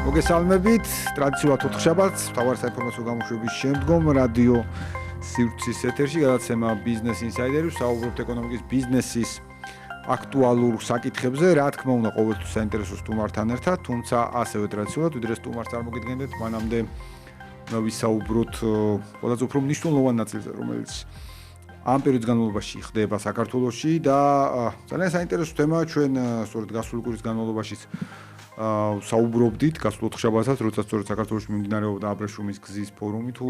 მოგესალმებით, ტრადიციულად ოთხშაბათს, მთავარი საინფორმაციო გამოშვების შემდგომ რადიო სივრცის ეთერში გადაცემა ბიზნეს ინსაიდერი, საუბრობთ ეკონომიკის ბიზნესის აქტუალურ საკითხებზე, რა თქმა უნდა, ყოველთვის საინტერესო სტუმართან ერთად, თუმცა ასევე ტრადიციულად ვიდრე სტუმარს წარმოგიდგენთ, მანამდე ვისაუბროთ ყველაზე უფრო მნიშვნელოვან ნაწილზე, რომელიც ამ პერიოდის განმავლობაში ხდება საქართველოში და ძალიან საინტერესო თემაა ჩვენ სწორედ გასული კვირის განმავლობაში საუბრობდით გასულ ოთხშაბათს, როცა სწორედ საქართველოში მიმდინარეობდა აბრეშუმის გზის ფორუმი, თუ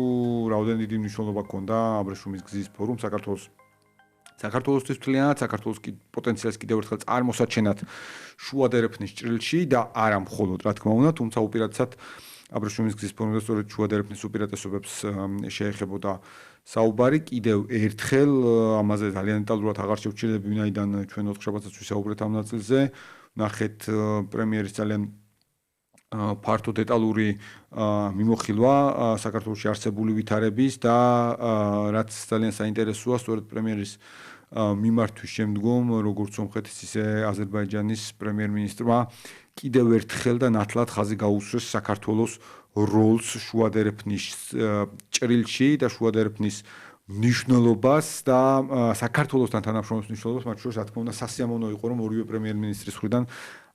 რაოდენად დიდი მნიშვნელობა ჰქონდა აბრეშუმის გზის ფორუმ საქართველოსთვის მთლიანად, საქართველოს პოტენციალს კიდევ ერთხელ წარმოსაჩენად შუადერეფნის ჭრილში და არა მხოლოდ, რა თქმა უნდა, თუმცა უპირატესად აბრეშუმის გზის ფორუმზე სწორედ შუადერეფნის უპირატესობებს შეეხებოდა საუბარი. კიდევ ერთხელ ამაზე ძალიან დეტალურად აღარ შევჩერდები, ვინაიდან ჩვენ ოთხშაბათს ვისაუბრეთ ამ ნაწილზე. ნახეთ პრემიერის ძალიან ფართო დეტალური მიმოხილვა საქართველოში არსებული ვითარების და რაც ძალიან საინტერესოა, სწორედ პრემიერის მიმართვის შემდგომ, როგორც სომხეთის, ისე აზერბაიჯანის პრემიერ-მინისტრმა კიდევ ერთხელ და ნათლად ხაზი გაუსვეს საქართველოს როლს შუადერეფნის ჭრილში და შუადერეფნის მნიშვნელობას და საქართველოსთან თანამშრომლობის მნიშვნელობას, მათ შორის, რა თქმა უნდა, სასიამოვნო იყო, რომ ორივე პრემიერ-მინისტრის მხრიდან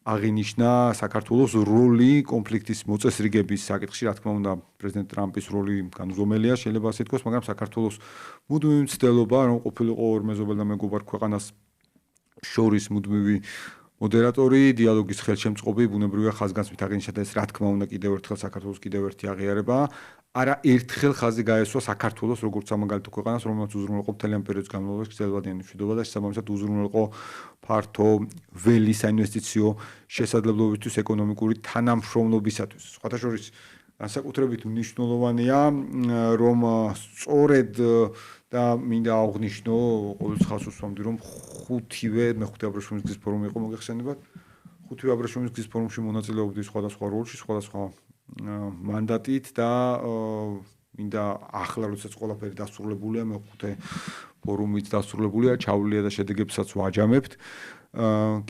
აღინიშნა საქართველოს როლი კონფლიქტის მოწესრიგების საკითხში, რა თქმა უნდა, პრეზიდენტ ტრამპის როლი განუზომელია, შეიძლება ასე ითქვას, მაგრამ საქართველოს მუდმივი მცდელობა, რომ ყოფილიყო ორ მეზობელ და მეგობარ ქვეყანას შორის მუდმივი მოდერატორი, დიალოგის ხელშემწყობი, ბუნებრივია ხაზგასმით აღინიშნა და ეს, რა თქმა უნდა, კიდევ ერთხელ საქართველოს კიდევ ერთი აღიარება. არა ერთხელ ხაზი გაესვა საქართველოს როგორც სამაგალითო ქვეყანას, რომელსაც უზრუნველყო მთლიან პერიოდის განმავლობაში გრძელვადიანი მშვიდობა და შესაბამისად უზრუნველყო ფართო ველი საინვესტიციო შესაძლებლობისთვის ეკონომიკური თანამშრომლობისათვის. სხვათა შორის განსაკუთრებით მნიშვნელოვანია, რომ სწორედ და მინდა აღვნიშნო, ყოველთვის ხაზს უსვამდი, რომ მეხუთე აბრეშუმის გზის ფორუმი იყო, მოგეხსენებათ. ხუთივე აბრეშუმის გზის ფორუმში მონაწილეობდი სხვადასხვა როლში, სხვადასხვა მანდატით და მინდა ახლა როდესაც ყველაფერი დასრულებულია, მეხუთე ფორუმიც დასრულებულია, ჩავლილია და შედეგებსაც ვაჯამებთ.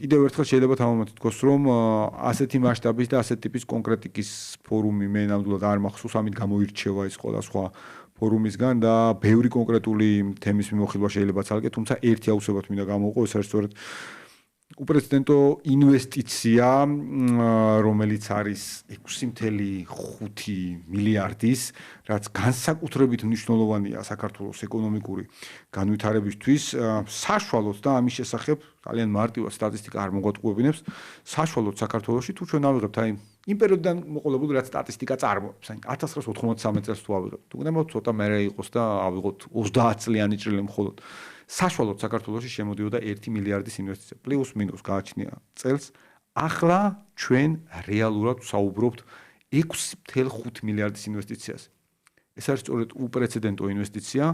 კიდევ ერთხელ შეიძლება თამამად ითქვას, რომ ასეთი მასშტაბის და ასეთი ტიპის კონკრეტიკის ფორუმი მე ნამდვილად არ მახსოვს, ამით გამოირჩევა ის სხვადასხვა ფორუმისგან და ბევრი კონკრეტული თემის მიმოხილვა შეიძლება ცალკე, თუმცა ერთი აუცილებლად მინდა გამოვყო, ეს არის სწორედ უპრეცედენტო ინვესტიცია, რომელიც არის 6.5 მილიარდის, რაც განსაკუთრებით მნიშვნელოვანია საქართველოს ეკონომიკური განვითარებისთვის, საშუალოდ და ამის შესახებ ძალიან მარტივად სტატისტიკა არ მოგვატყუებინებს, საშუალოდ საქართველოში თუ ჩვენ ავიღებთ აი იმ პერიოდიდან მოყოლებული რაც სტატისტიკა წარმოებს, აი 1993 წელს თუ ავიღებთ, უნდა ცოტა მერე იყოს და ავიღოთ 30 წლიანი ჭრილი მხოლოდ. საშუალოდ საქართველოში შემოდიოდა 1 მილიარდის ინვესტიცია, პლუს მინუს გააჩნია წელს. ახლა ჩვენ რეალურად საუბრობთ 6.5 მილიარდის ინვესტიციაზე. ეს არის სწორედ უპრეცედენტო ინვესტიცია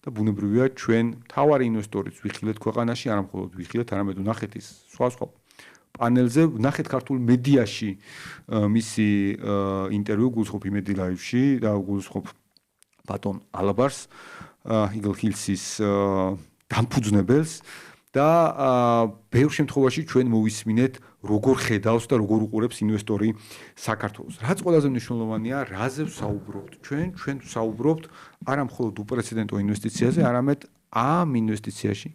და ბუნებრივია ჩვენ მთავარი ინვესტორიც ვიხილეთ ქვეყანაში, არა მხოლოდ ვიხილეთ, არამედ ვნახეთ ის სხვა პანელზე, ვნახეთ ქართულ მედიაში მისი ინტერვიუ გულისხმობ იმედი ლაივში და გულისხმობ ბატონ ალაბარს, იგლ ჰილსის დამფუძნებელს და ბევრ შემთხვევაში ჩვენ მოვისმინეთ როგორ ხედავს და როგორ უყურებს ინვესტორი საქართველოს. რაც ყველაზე მნიშვნელოვანია, რაზე ვსაუბრობთ ჩვენ ვსაუბრობთ არა მხოლოდ უპრეცედენტო ინვესტიციაზე, არამედ ამ ინვესტიციაში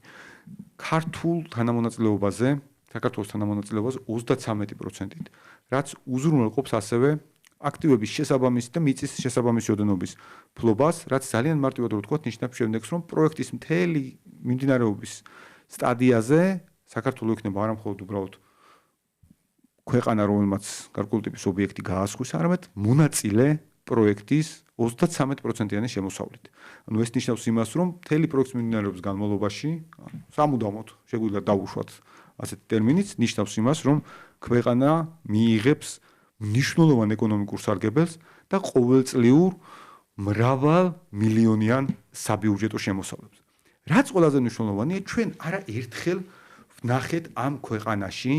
ქართულ თანამონაწილეობაზე, საქართველოს თანამონაწილეობაზე 33%-ით, რაც უზრუნველყოფს ასევე აქტივების შესაბამისი და მიწის შესაბამისი ოდენობის ფლობას, რაც ძალიან მარტივად რო ვთქვათ, ნიშნავს შემდეგს, რომ პროექტის მთელი მიმდინარეობის სტადიაზე საქართველოს იქნება არა მხოლოდ უბრალოდ ქვეყანა, რომელმაც გარკვეული ტიპის ობიექტი გაასხვის, არამედ მონაწილე პროექტის 33%-იანი შემოსავლით. ანუ ეს ნიშნავს იმას, რომ მთელი პროექტის მიმდინარეობის განმავლობაში სამუდამოდ შეგვიძლია დავუშვათ ასეთი ტერმინიც, ნიშნავს იმას, რომ ქვეყანა მიიღებს მნიშვნელოვან ეკონომიკურ სარგებელს და ყოველწლიურ მრავალ მილიონიან საბიუჯეტო შემოსავლებს. რაც ყველაზე მნიშვნელოვანია, ჩვენ არა ერთხელ ვნახეთ ამ ქვეყანაში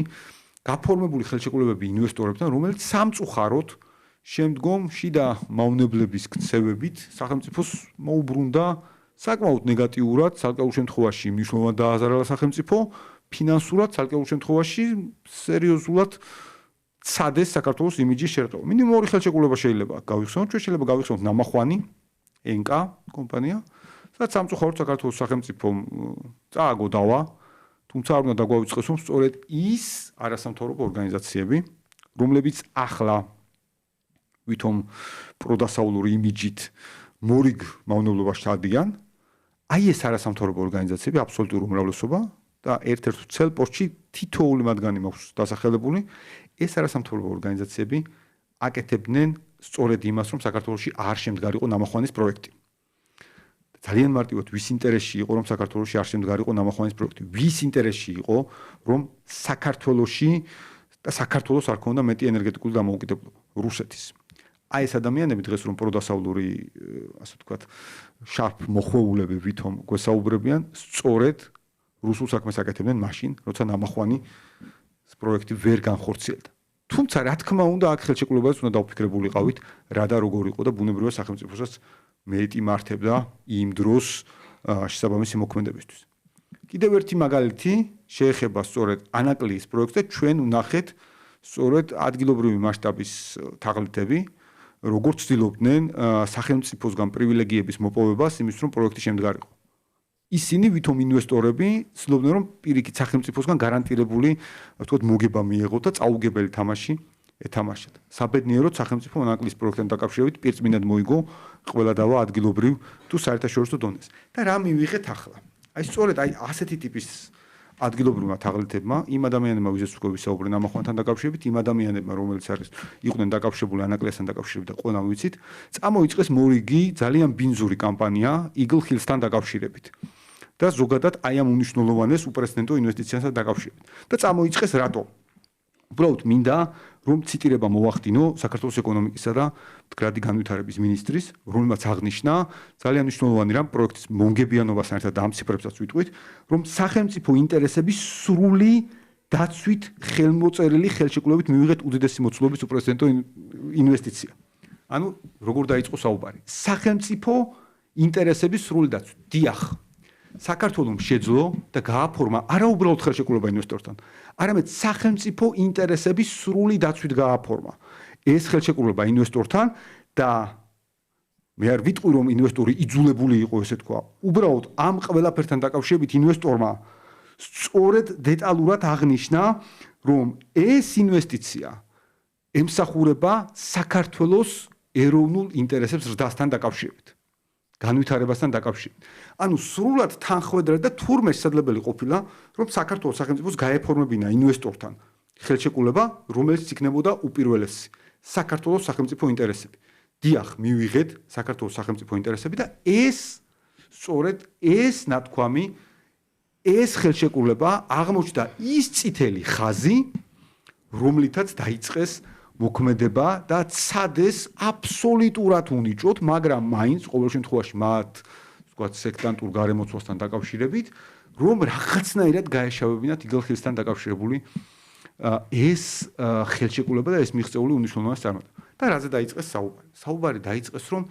გაფორმებული ხელშეკრულებები ინვესტორებთან, რომელიც სამწუხაროდ შემდგომ შიდა მავნებლების ქცევებით სახელმწიფოს მოუბრუნდა საკმაოდ ნეგატიურად, ცალკეულ შემთხვევაში მნიშვნელოვნად დააზარალა სახელმწიფო, ფინანსურად, ცალკეულ შემთხვევაში სერიოზულად ცადეს საქართველოს იმიჯის შერყევა. მინიმუმ ორი ხელშეკრულება შეიძლება გავიხსენოთ, ჩვენ შეიძლება გავიხსენოთ ნამახვანი ენკა კომპანია, სადაც სამწუხაროდ საქართველოს სახელმწიფომ წააგო დავა, თუმცა არ უნდა დაგვაუწყდეს, რომ სწორედ ის არასამთავრობო ორგანიზაციები, რომლებიც ახლა ვითომ პროდასავლური იმიჯით მორიგ მავნებლობაში ჩადიან, აი ეს არასამთავრობო ორგანიზაციები აბსოლუტური უმრავლესობა და ერთ-ერთ ცელ პოსტში თითოეული მათგანი მაქვს დასახელებული, ეს არასამთავრობო ორგანიზაციები აკეთებდნენ სწორედ იმას, რომ საქართველოში არ შემდგარიყო ნამახვანის პროექტი. ძალიან მარტივად ვის ინტერესში იყო, რომ საქართველოში არ შემდგარიყო ნამახვანის პროექტი? ვის ინტერესში იყო, რომ საქართველოში და საქართველოს არ ქონდა მეტი ენერგეტიკული დამოუკიდებლობა? რუსეთის. აი ეს ადამიანები დღეს რომ პროდასავლური, ასე ვთქვათ, შარფ მოხვეულები ვითომ გვესაუბრებიან, სწორედ რუსულ საქმეს აკეთებდნენ მაშინ, როცა ნამახვანის პროექტი ვერ განხორციელდა. თუმცა რა თქმა უნდა, აქ ხელშეკრულებაც უნდა დავფიქრებულიყავით, რა და როგორ იყო და ბუნებრივია სახელმწიფოსაც მეტი მართებდა იმ დროს შესაბამისი მოქმედებისთვის. კიდევ ერთი მაგალითი შეეხება სწორედ ანაკლიის პროექტს და ჩვენ ვნახეთ სწორედ ადგილობრივი მასშტაბის თაღლითები, როგორც ცდილობდნენ სახელმწიფოსგან პრივილეგიების მოპოვებას იმის რომ პროექტი შემდგარიყო. ისინი ვითომ ინვესტორები ცდილობდნენ რომ პირიქით სახელმწიფოსგან გარანტირებული ვთქვათ მოგება მიეღოთ და წაუგებელი თამაში ეთამაშათ. საბედნიეროდ სახელმწიფო ანაკლიის პროექტთან დაკავშირებით პირწმინდად მოიგო ყველა დავა ადგილობრივ თუ საერთაშორისო დონეზე. და რა მივიღეთ ახლა? აი სწორედ აი ასეთი ტიპის ადგილობრივმა თაღლითებმა, იმ ადამიანებმა ვიზეც უკვე ვისაუბრე ნამახვანთან დაკავშირებით, იმ ადამიანებმა რომელიც არის იყვნენ დაკავშირებული ანაკლიასთან დაკავშირებით და ყველამ ვიცით, წამოიწყეს მორიგი ძალიან ბინძური კამპანია Eagle Hills-თან დაკავშირებით. და ზოგადად აი ამ უნიშნულოვანეს უპრეცედენტო ინვესტიციასთან დაკავშირებით. და წამოიწყეს რატო? უბრალოდ მინდა რომ ციტირება მოვახდინო საქართველოს ეკონომიკისა და მდგრადი განვითარების მინისტრის, რომელმაც აღნიშნა ძალიან მნიშვნელოვანი რამ პროექტის მონგებიანობასთან ერთად ამ ციფრებსაც ვიტყვით, რომ სახელმწიფო ინტერესების სრული დაცვით ხელმოწერილი ხელშეკრულებით მივიღეთ უდიდესი მოცულობის უპრეცედენტო ინვესტიცია. ანუ როგორ დაიწყო საუბარი? სახელმწიფო ინტერესების სრული დაცვით. დიახ. საქართველოს შეძლო და გააფორმა არა უბრალოდ ხელშეკრულება ინვესტორთან, არამედ სახელმწიფო ინტერესების სრული დაცვით გააფორმა ეს ხელშეკრულება ინვესტორთან და მე არ ვიტყვი რომ ინვესტორი იძულებული იყო ესე თქვა. უბრალოდ ამ ყველაფერთან დაკავშირებით ინვესტორმა სწორედ დეტალურად აღნიშნა რომ ეს ინვესტიცია ემსახურება საქართველოს ეროვნულ ინტერესებს ზრდასთან დაკავშირებით. განვითარებასთან დაკავშირებით. ანუ სრულად თანხმედრად და თურმე შესაძლებელი ყოფილა, რომ საქართველოს სახელმწიფოს გაეფორმებინა ინვესტორთან ხელშეკრულება, რომელიც იქნებოდა უპირველესი საქართველოს სახელმწიფო ინტერესები. დიახ, მივიღეთ საქართველოს სახელმწიფო ინტერესები და ეს სწორედ ეს ნათქვამი, ეს ხელშეკრულება აღმოჩნდა ის წითელი ხაზი, რომლითაც დაიწყეს მოქმედება და ცადეს აბსოლუტურად უნიჭოთ, მაგრამ მაინც ყოველ შემთხვევაში მათ ვთქვათ სექტანტურ გარემოცვასთან დაკავშირებით, რომ რაღაცნაირად გაეშავებინათ Eagle Hills-თან დაკავშირებული ეს ხელშეკრულება და ეს მიღწეული უნიშნულოვანეს წარმატება. და რაზე დაიწყეს საუბარი? საუბარი დაიწყეს, რომ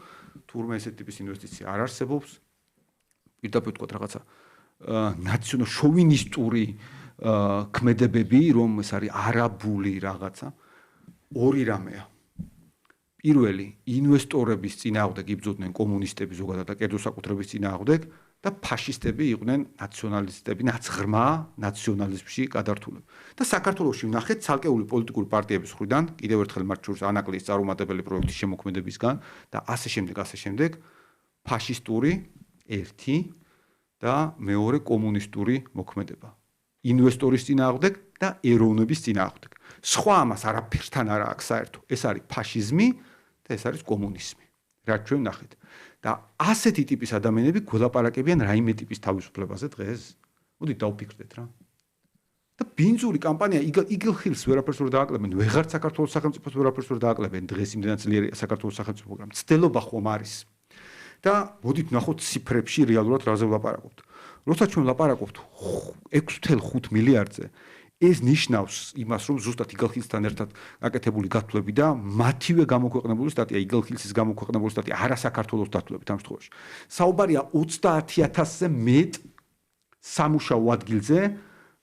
თურმე ესეთი ტიპის ინვესტიცია არ არსებობს. პირდაპირ ვთქვათ რაღაცა ნაციონალ შოვინისტური ქმედებები, რომ ეს არის არაბული რაღაცა. ორი რამეა. პირველი, ინვესტორების წინააღმდეგ იბრძოდნენ კომუნისტები ზოგადად და კერძო საკუთრების წინააღმდეგ და ფაშისტები იყვნენ ნაციონალისტები, ნაცღრმა ნაციონალიზმში გადართულები. და საქართველოში ვნახეთ ცალკეული პოლიტიკური პარტიების მხრიდან, კიდევ ერთხელ მათ შორის ანაკლიის წარუმატებელი პროექტის შემოქმედებისგან და ასე შემდეგ, ფაშისტური ერთი და მეორე კომუნისტური მოქმედება. ინვესტორის წინააღმდეგ და ეროვნების წინააღმდეგ. სხვა ამას არაფერთან არ აქვს საერთო. ეს არის ფაშიზმი და ეს არის კომუნიზმი. რაც ჩვენ ვნახეთ. და ასეთი ტიპის ადამიანები გველაპარაკებიან რაიმე ტიპის თავისუფლებაზე დღეს. მოდით დავფიქრდეთ რა. და ბინძური კამპანია Eagle Hills ვერაფერს ვერ დააკლებენ, ვეღარც საქართველოს სახელმწიფოს ვერაფერს ვერ დააკლებენ. დღეს იმდენად ძლიერია საქართველოს სახელმწიფო, მაგრამ ცდელობა ხომ არის. და მოდით ვნახოთ ციფრებში რეალურად რაზე ვლაპარაკობთ. როცა ჩვენ ვლაპარაკობთ 6.5 მილიარდზე, ეს ნიშნავს იმას, რომ ზუსტად Eagle Hills-თან ერთად გაკეთებული გათვლები და მათივე გამოქვეყნებული სტატია, Eagle Hills-ის გამოქვეყნებული სტატია, არა საქართველოს დათვლებით ამ შემთხვევაში. საუბარია 30,000-ზე მეტ სამუშაო ადგილზე,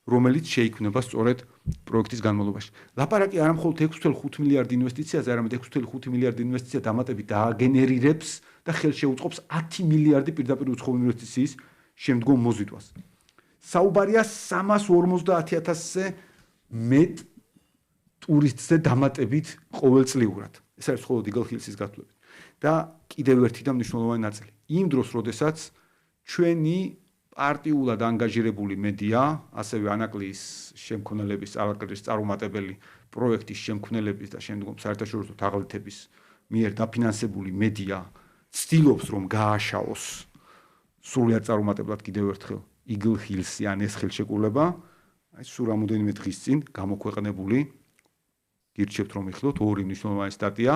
რომელიც შეიქმნება სწორედ პროექტის განმავლობაში. ლაპარაკი არა მხოლოდ 6.5 მილიარდი ინვესტიციაზე, არამედ 6.5 მილიარდი ინვესტიცია დამატებით დააგენერირებს და ხელშეუწყობს 10 მილიარდი პირდაპირ უცხოური ინვესტიციის შემდგომ მოზიდვას. საუბარია 350,000-ზე მეტ ტურისტზე დამატებით ყოველწლიურად. ეს არის მხოლოდ Eagle Hills-ის გათვლებით. და კიდევ ერთი და მნიშვნელოვანი ნაწილი. იმ დროს, როდესაც ჩვენი პარტიულად ანგაჟირებული მედია, ასევე ანაკლიის შემქმნელების, ანაკლიის წარუმატებელი პროექტის შემქმნელების და შემდგომ საერთაშორისო თაღლითების მიერ დაფინანსებული მედია ცდილობს, რომ გააშაოს სრულად წარუმატებლად კიდევ ერთხელ Eagle Hills-ი ან ეს ხელშეკრულება, აი სულ რამოდენიმე დღის წინ გამოქვეყნებული, გირჩევთ რომ იხილოთ ორი მნიშვნელოვანი სტატია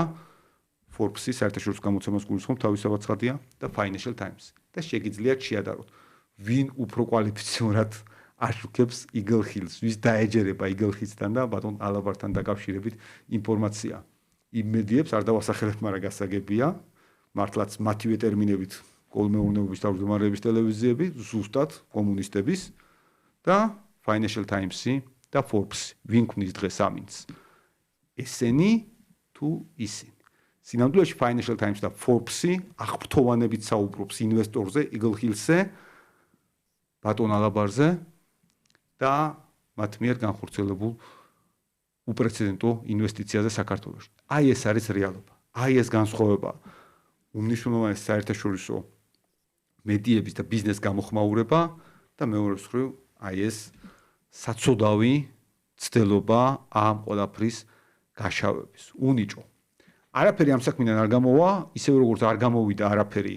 Forbes-ის საერთაშორისო გამოცემას გულისხმობ თავისუფალ ცხადია და Financial Times და შეგიძლიათ შეადაროთ ვინ უფრო კვალიფიცირებად აშუქებს Eagle Hills, ვის დაეჯერება Eagle Hills-თან და ბატონ ალაბართან დაკავშირებით ინფორმაცია. იმ მედიებს არ დავასახელებ, მაგრამ გასაგებია, მართლაც მათივე ტერმინებით კოლმეურნეობის თავმჯდომარეების ტელევიზიები, ზუსტად კომუნისტების და Financial Times-ი და Forbes, ვინ ქმნის დღეს ამინდს. ესენი თუ ისინი. სინამდვილეში Financial Times და Forbes-ი აღფრთოვანებით საუბრობს ინვესტორზე, Eagle Hills-ზე, ბატონ ალაბარზე და მათ მიერ განხორციელებულ უპრეცედენტო ინვესტიციაზე საქართველოში. აი ეს არის რეალობა. აი ეს განსხვავება უმნიშვნელოვანესი საერთაშორისო მედიების და ბიზნეს გამოხმაურება და მეორე მხრივ აი ეს საცოდავი ცდელობა ამ ყველაფრის გაშავების. უნიჭო. არაფერი ამ საქმიდან არ გამოვა, ისევ როგორც არ გამოვიდა არაფერი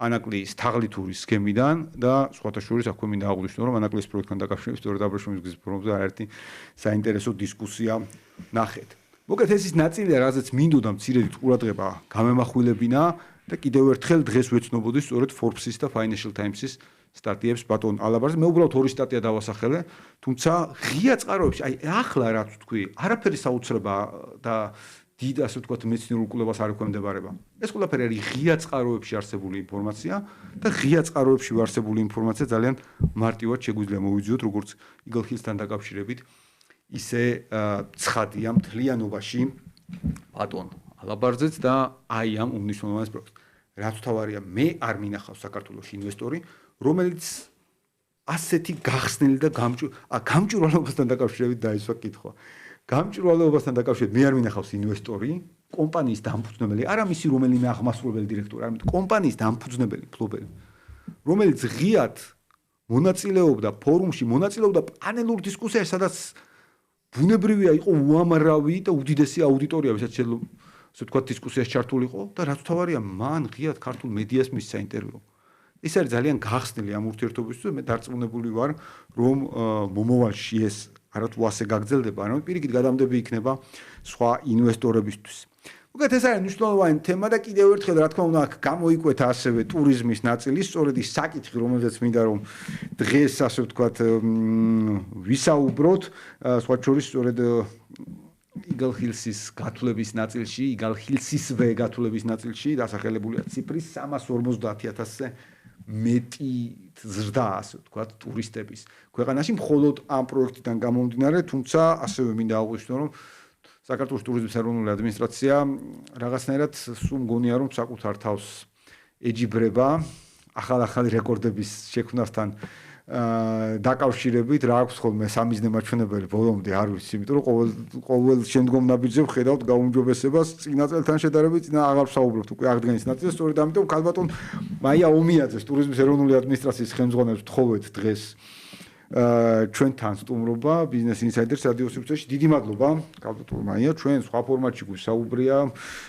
ანაკლიის თაღლითური სქემიდან და სხვათა შორის აქვე მინდა აღვნიშნო, რომ ანაკლიის პროექტთან დაკავშირებით სწორედ აბრეშუმის გზის ფორუმზე არაერთი საინტერესო დისკუსია ნახეთ. მოკლედ ეს ის ნაწილია, რაზეც მინდოდა მცირედი ყურადღება გამემახვილებინა და კიდევ ერთხელ დღეს ვეცნობოდი სწორედ Forbes-ის და Financial Times-ის სტატიებს ბატონ ალაბარზე. მე უბრალოდ ორი სტატია დავასახელე, თუმცა ღია წყაროებში, აი ახლა რაც ვთქვი, არაფერი საოცრება და დიდ ასე ვთქვათ მეცნიერულ კვლევას არ ექვემდებარება. ეს ყველაფერი არის ღია წყაროებში არსებული ინფორმაცია და ღია წყაროებში არსებული ინფორმაცია ძალიან მარტივად შეგვიძლია მოვიძიოთ როგორც Eagle Hills-თან დაკავშირებით, ისე ცხადია მთლიანობაში ბატონ ალაბარზეც და აი ამ უმნიშვნელოვანეს პროექტს. რაც თავარია, მე არ მინახავს საქართველოში ინვესტორი, რომელიც ასეთი გახსნილი და გამჭვირვალეობასთან დაკავშირებით დაისვა კითხვა. გამჭვირვალეობასთან დაკავშირებით მე არ მინახავს ინვესტორი, კომპანიის დამფუძნებელი, არა მისი რომელიმე აღმასრულებელი დირექტორი, არამედ კომპანიის დამფუძნებელი, მფლობელი, რომელიც ღიად მონაწილეობდა ფორუმში, მონაწილეობდა პანელურ დისკუსიაში, სადაც ბუნებრივია იყო უამრავი და უდიდესი აუდიტორია, ვისაც შეიძლება ასე ვთქვათ დისკუსიაში ჩართულიყო და რაც თავარია, მან ღიად ქართულ მედიას მისცა ინტერვიუ. ეს არის ძალიან გახსნილი ამ ურთიერთობისთვის, მე დარწმუნებული ვარ, რომ მომავალში ეს არათუ ასე გაგრძელდება, არამედ პირიქით გადამდები იქნება სხვა ინვესტორებისთვის. მოკლედ ეს არის მნიშვნელოვანი თემა და კიდევ ერთხელ რა თქმა უნდა აქ გამოიკვეთა ასევე ტურიზმის ნაწილი, სწორედ ის საკითხი, რომელზეც მინდა რომ დღეს ასე ვთქვათ ვისაუბროთ, სხვა შორის სწორედ Eagle Hills-ის გათვლების ნაწილში, Eagle Hills-ისვე გათვლების ნაწილში დასახელებულია ციფრის 350,000-ზე მეტი ზრდა, ასე ვთქვათ, ტურისტების ქვეყანაში მხოლოდ ამ პროექტიდან გამომდინარე, თუმცა ასევე მინდა აღვნიშნო, რომ საქართველოს ტურიზმის ეროვნული ადმინისტრაცია რაღაცნაირად სულ მგონია, რომ საკუთარ თავს ეჯიბრება ახალ-ახალი რეკორდების შექმნასთან დაკავშირებით, რა აქვს ხოლმე სამიზნე მაჩვენებელი ბოლომდე არ ვიცი, იმიტომ რომ ყოველ შემდგომ ნაბიჯზე ვხედავთ გაუმჯობესებას წინა წელთან შედარებით, წინა აღარ ვსაუბრობთ უკვე აღდგენის ნაწილზე, სწორედ ამიტომ ქალბატონ მაია ომიაძეს ტურიზმის ეროვნული ადმინისტრაციის ხელმძღვანელს ვთხოვეთ დღეს ჩვენთან სტუმრობა ბიზნეს ინსაიდერს რადიო სივრცეში. დიდი მადლობა ქალბატონ მაია, ჩვენ სხვა ფორმატში გვისაუბრია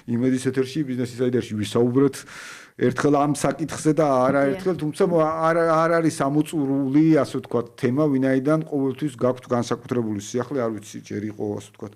იმედის ეთერში ბიზნეს ინსაიდერში ვისაუბრეთ ერთხელ ამ საკითხზე და არაერთხელ, თუმცა არ არის ამოწურული, ასე ვთქვათ, თემა, ვინაიდან ყოველთვის გაქვთ განსაკუთრებული სიახლე, არ ვიცი, ჯერ იყო, ასე ვთქვათ,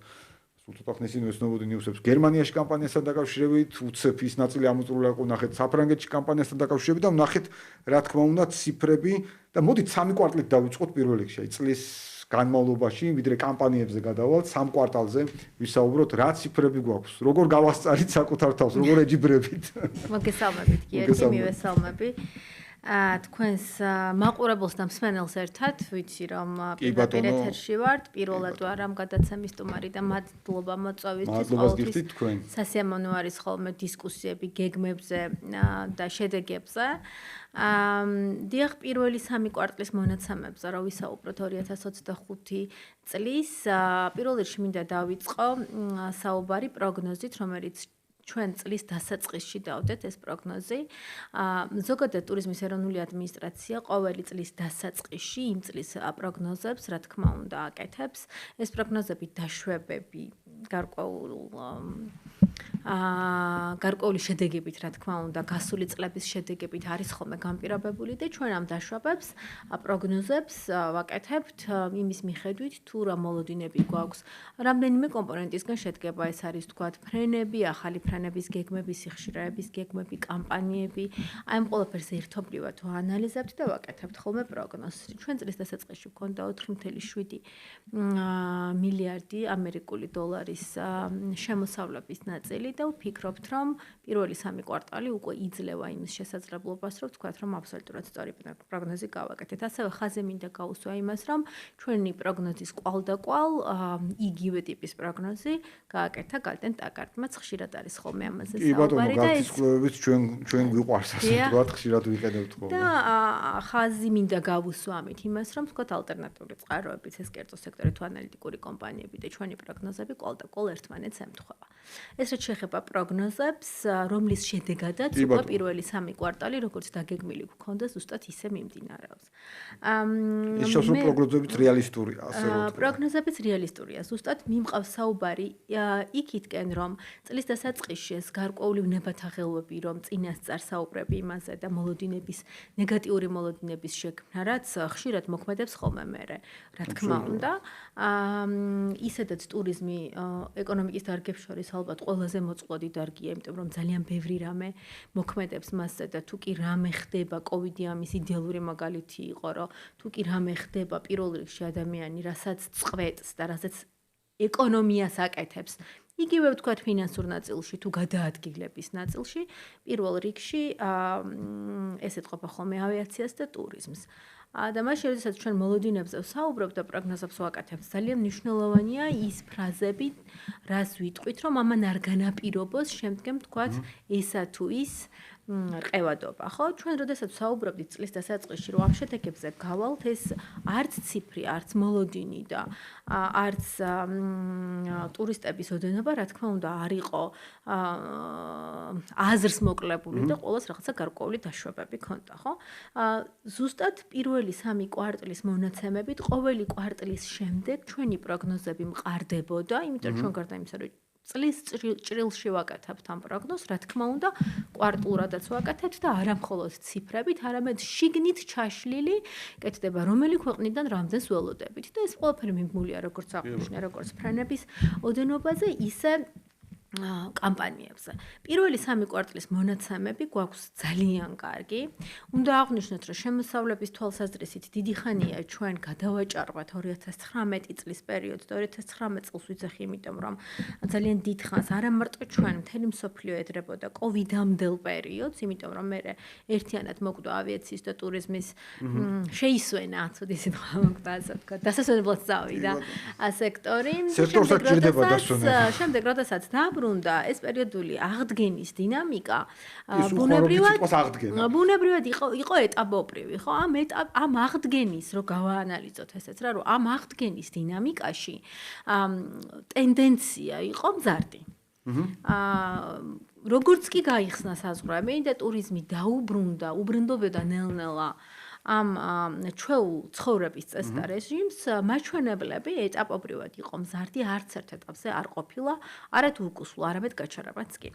სულთაყნეს ინვესტნობოდი ნიუსებს გერმანიაში კამპანიასთან დაკავშირებით, უცებ ის ნაწილი ამოწურული იყო, ნახეთ საფრანგეთში კამპანიასთან დაკავშირებით და ნახეთ, რა თქმა უნდა, ციფრები და მოდით 3 კვარტლით დავიწყოთ პირველ რიგში, აი წლის განმავლობაში, ვიდრე კამპანიებზე გადავალთ, 3 კვარტალზე ვისაუბროთ, რა ციფრები გვაქვს, როგორ გავასწარით საკუთარ თავს, როგორ ეჯიბრებით. მოგესალმებით, გიორგი, მივესალმები. თქვენს მაყურებელს და მსმენელს ერთად ვიცი რომ პირდაპირ ეთერში ვართ პირველად ვარ ამ გადაცემის სტუმარი და მადლობა მოწვევისთვის ყოველთვის სასიამოვნო არის ხოლმე დისკუსიები გეგმებზე და შედეგებზე დიახ პირველი 3 კვარტლის მონაცემებზე რა ვისაუბროთ 2025 წლის პირველ რიგში მინდა დავიწყო საუბარი პროგნოზით რომელიც ჩვენ წლის დასაწყისში დავდეთ ეს პროგნოზი. ზოგადად ტურიზმის ეროვნული ადმინისტრაცია ყოველი წლის დასაწყისში იმ წლის პროგნოზებს, რა თქმა უნდა, აკეთებს. ეს პროგნოზები დაშვებები გარკვეული შედეგებით, რა თქმა უნდა, გასული წლების შედეგებით არის ხოლმე განპირობებული და ჩვენ ამ დაშვებებს, პროგნოზებს ვაკეთებთ იმის მიხედვით, თუ რა მოლოდინები გვაქვს. რამდენიმე კომპონენტისგან შედგება, ეს არის თქვათ ფრენები, ახალი ფრენების გეგმები, სიხშირეების გეგმები, კამპანიები. აი ამ ყველაფერს ერთობლივად ვაანალიზებთ და ვაკეთებთ ხოლმე პროგნოზს. ჩვენ წლის დასაწყისში გვქონდა 4.7 მილიარდი ამერიკული დოლარის შემოსავლების ნაწილი და ვფიქრობთ, რომ პირველი 3 კვარტალი უკვე იძლევა იმის შესაძლებლობას, რომ ვთქვათ, რომ აბსოლუტურად სწორი პროგნოზი გავაკეთეთ. ასევე ხაზი მინდა გაუსვა იმას, რომ ჩვენი პროგნოზის კვალდაკვალ იგივე ტიპის პროგნოზი გააკეთა გალტენ ტაკარტმაც ხშირად არის ხოლმე ამაზე საუბარი და ეს კვლევებიც ჩვენ გვიყვარს ასე ვთქვათ, ხშირად ვიყენებთ ხოლმე. და ხაზი მინდა გავუსვა ამით იმას, რომ ვთქვათ ალტერნატიული წყაროებიც ეს კერძო სექტორი თუ ანალიტიკური კომპანიები და ჩვენი პროგნოზები კვალდაკვალ ერთმანეთს ემთხვევა. ეს რაც შეეხება პროგნოზებს, რომლის შედეგადაც უკვე პირველი 3 კვარტალი როგორც დაგეგმილი გქონდა, ზუსტად ისე მიმდინარეობს. ეს შევსო პროგნოზებიც რეალისტურია, ასე რომ ვთქვათ. პროგნოზებიც რეალისტურია. ზუსტად მიმყავს საუბარი იქითკენ, რომ წლის დასაწყისში ეს გარკვეული ვნებათაღელვები, რომ წინასწარ საუბრები იმაზე და მოლოდინების ნეგატიური მოლოდინების შექმნა, რაც ხშირად მოქმედებს ხოლმე მერე, რა თქმა უნდა. ისედაც ტურიზმი ეკონომიკის დარგებს შორის ალბათ ყველაზე მოწყვლადი დარგია, იმიტომ რომ ძალიან ბევრი რამე მოქმედებს მასზე და თუ კი რამე ხდება, კოვიდი ამის იდეალური მაგალითი იყო, რომ თუ კი რამე ხდება პირველ რიგში ადამიანი, რასაც წყვეტს და რასაც ეკონომიას აკეთებს, იგივე ვთქვათ ფინანსურ ნაწილში თუ გადაადგილების ნაწილში, პირველ რიგში ეს ეთყობა ხოლმე ავიაციას და ტურიზმს. და მას შესაძლოა ჩვენ მოლოდინებზე ვსაუბრობთ და პროგნოზებს ვაკეთებთ. ძალიან მნიშვნელოვანია ის ფრაზები, რას ვიტყვით, რომ ამან არ განაპირობოს შემდგომ თქვათ ესა თუ ის რყევადობა, ხო? ჩვენ როდესაც ვსაუბრობთ წლის დასაწყისში, რომ ამ შედეგებზე გავალთ, ეს არც ციფრი, არც მოლოდინი და არც ტურისტების ოდენობა, რა თქმა უნდა, არ იყო აზრს მოკლებული და ყოველს რაღაცა გარკვეული დაშვებები ქონდა, ხო? ზუსტად პირველი 3 კვარტლის მონაცემებით, ყოველი კვარტლის შემდეგ ჩვენი პროგნოზები მყარდებოდა, იმიტომ რომ ჩვენ გარდა იმისა, რომ წლის ჭრილში ვაკეთებთ ამ პროგნოზს, რა თქმა უნდა, კვარტულადაც ვაკეთებთ და არა მხოლოდ ციფრებით, არამედ შიგნით ჩაშლილი კეთდება, რომელი ქვეყნიდან რამდენს ველოდებით. და ეს ყველაფერი მიმგმულია როგორც აღნიშნე, როგორც ფრენების ოდენობაზე, ისე კამპანიებზე. პირველი 3 კვარტლის მონაცემები გვაქვს ძალიან კარგი. უნდა აღვნიშნოთ, რომ შემოსავლების თვალსაზრისით დიდი ხანია ჩვენ გადავაჭარბათ 2019 წლის პერიოდს და 2019 წელს ვიძახი, იმიტომ რომ ძალიან დიდ ხანს არა მარტო ჩვენ მთელი მსოფლიო ეძრებოდა კოვიდამდელ პერიოდს, იმიტომ რომ მე ერთიანად მოკვდა ავიაციის და ტურიზმის შეისვენა, ცუდი სიტყვა მოკვდა, ასე ვთქვათ, დასასვენებლად წავიდა სექტორი. შემდეგ როდესაც დაბრუნდა ეს პერიოდული აღდგენის დინამიკა, ბუნებრივად იყო ეტაპობრივი, ხო? ამ აღდგენის რო გავაანალიზოთ ესეც რა, რომ ამ აღდგენის დინამიკაში ტენდენცია იყო მზარდი. როგორც კი გაიხსნა საზღვრები და ტურიზმი დაუბრუნდა, უბრუნდებოდა ნელ-ნელა ამ ჩვეულ ცხოვრების წესს და რეჟიმს, მაჩვენებლები ეტაპობრივად იყო მზარდი, არც ერთ ეტაპზე არ ყოფილა, არა თუ უკუსლო, არამედ გაჩერებაც კი.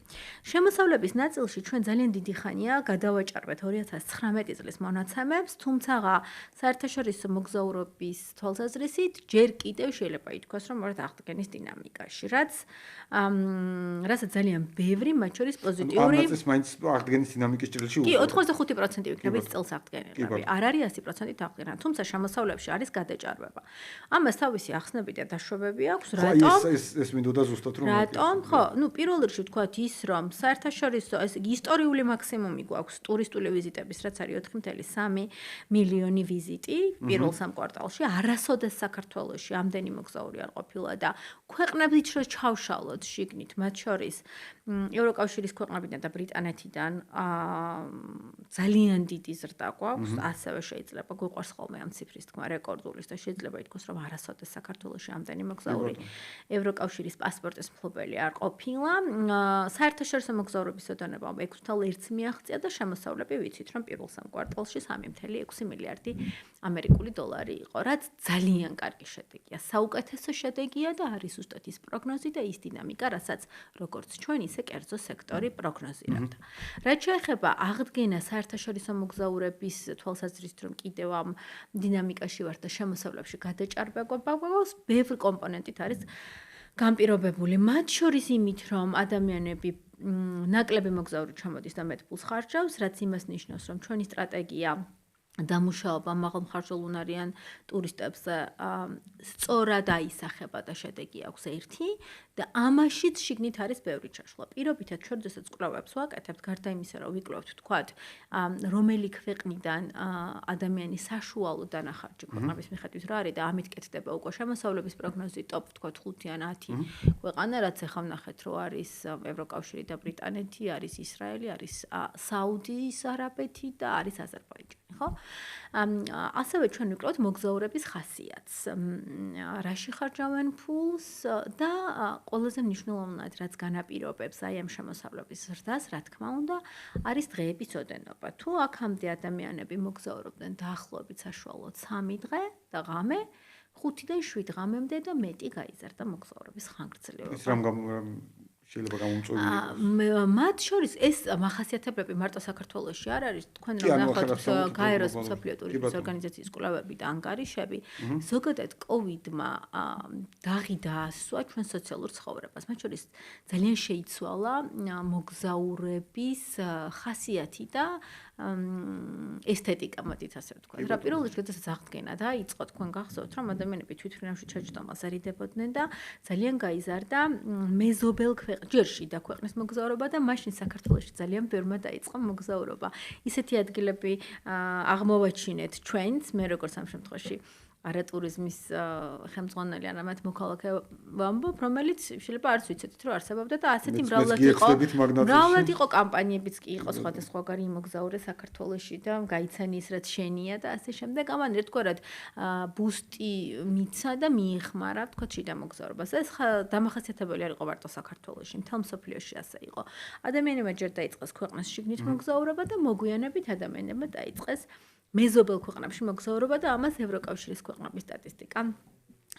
შემოსავლების ნაწილში ჩვენ ძალიან დიდი ხანია გადავაჭარბეთ 2019 წლის მონაცემებს, თუმცა საერთაშორისო მოგზაურობის თვალსაზრისით ჯერ კიდევ შეიძლება ითქვას, რომ ვართ აღდგენის დინამიკაში, რასაც ძალიან ბევრი, მათ შორის პოზიტიური. ამ წელს მაინც აღდგენის დინამიკის ჭრილში კი, 85% ვიქნებით წელს აღდგენილები. არ არის 100% აღდგენა, თუმცა შემოსავლებში არის გადაჭარბება. ამას თავისი ახსნები და დაშვებები აქვს, რატომ? ეს მინდოდა ზუსტად რომ რატომ? ხო, პირველ რიგში ვთქვათ ის, რომ საერთაშორისო ეს ისტორიული მაქსიმუმი გვაქვს ტურისტული ვიზიტების, რაც არის 4.3 მილიონი ვიზიტი პირველ სამ კვარტალში. არასოდეს საქართველოში ამდენი მოგზაური არ ყოფილა და ქვეყნებიც რო ჩავშალოთ შიგნით, მათ შორის ევროკავშირის ქვეყნებიდან და ბრიტანეთიდან ძალიან დიდი ზრდა გვაქვს, ასევე შეიძლება გვიყვარს ხოლმე ამ ციფრის თქმა რეკორდულის და შეიძლება ითქვას, რომ არასოდეს საქართველოში ამდენი მოგზაური ევროკავშირის პასპორტის მფლობელი არ ყოფილა. საერთაშორისო მოგზაურობის ოდენება 6.1 მიაღწია და შემოსავლები ვიცით, რომ პირველ სამ კვარტალში 3.6 მილიარდი ამერიკული დოლარი იყო, რაც ძალიან კარგი შედეგია. საუკეთესო შედეგია და არის ზუსტად ის პროგნოზი და ის დინამიკა, რასაც როგორც ჩვენ ისე კერძო სექტორი პროგნოზირებდა. რაც შეეხება აღდგენა საერთაშორისო მოგზაურების თვალსაზრისით, რომ კიდევ ამ დინამიკაში ვართ და შემოსავლებში გადაჭარბება გვაქვს, ბევრი კომპონენტით არის განპირობებული. მათ შორის იმით, რომ ადამიანები ნაკლები მოგზაური ჩამოდის და მეტ ფულს ხარჯავს, რაც იმას ნიშნავს, რომ ჩვენი სტრატეგია დამუშავება მაღალმხარჯალუნარიან ტურისტებზე სწორად აისახება და შედეგი აქვს ერთი და ამაშიც შიგნით არის ბევრი ჩაშლა. პირობითად ჩვენ როდესაც კვლევებს ვაკეთებთ, გარდა იმისა, რომ ვიკვლევთ თქვათ, რომელი ქვეყნიდან ადამიანი საშუალო დანახარჯი ქვეყნების მიხედვით რა არის და ამით კეთდება უკვე შემოსავლების პროგნოზი ტოპ თქვათ 5 ან 10 ქვეყანა, რაც ახლა ვნახეთ, რომ არის ევროკავშირი და ბრიტანეთი, არის ისრაელი, არის საუდის არაბეთი და არის აზერბაიჯანი. ხო? ასევე ჩვენ ვიკვლევთ მოგზაურების ხასიათს. რაში ხარჯავენ ფულს და ყველაზე მნიშვნელოვნად რაც განაპირობებს აი ამ შემოსავლების ზრდას, რა თქმა უნდა, არის დღეების ოდენობა. თუ აქამდე ადამიანები მოგზაურობდნენ დაახლოებით საშუალოდ 3 დღე და ღამე, 5-დან 7 ღამემდე და მეტი გაიზარდა მოგზაურობის ხანგრძლივობა. ის რამ შეიძლება გამომწვევი მათ შორის ეს მახასიათებლები მარტო საქართველოში არ არის. თქვენ რომ ნახოთ გაეროს მსოფლიო ტურიზმის ორგანიზაციის კვლევები და ანგარიშები, ზოგადად კოვიდმა დაღი დაასვა ჩვენ სოციალურ ცხოვრებას. მათ შორის ძალიან შეიცვალა მოგზაურების ხასიათი და ესთეტიკა, მოდით ასე ვთქვათ. რა პირველ რიგში როდესაც აღდგენა დაიწყო, თქვენ გახსოვთ, რომ ადამიანები თვითმფრინავში ჩაჯდომას არიდებოდნენ და ძალიან გაიზარდა მეზობელ ჯერში და ქვეყნის მოგზაურობა და მაშინ საქართველოში ძალიან ბევრმა დაიწყო მოგზაურობა. ისეთი ადგილები აღმოვაჩინეთ ჩვენც, მე როგორც ამ შემთხვევაში არატურიზმის ხელმძღვანელი ან ამათ მოქალაქე ვამბობ, რომელიც შეიძლება არც ვიცოდით, რომ არსებობდა და ასეთი მრავლად იყო კამპანიებიც კი იყო სხვადასხვაგვარი იმოგზაურე საქართველოში და გაიცანი ის რაც შენია და ასე შემდეგ. ამან ერთგვარად ბუსტი მიცა და მიეხმარა, თქვა შიდა მოგზაურობას. ეს დამახასიათებელი არ იყო მარტო საქართველოში, მთელ მსოფლიოში ასე იყო. ადამიანებმა ჯერ დაიწყეს ქვეყნის შიგნით მოგზაურობა და მოგვიანებით ადამიანებმა დაიწყეს მეზობელ ქვეყნებში მოგზაურობა და ამას ევროკავშირის ქვეყნების სტატისტიკა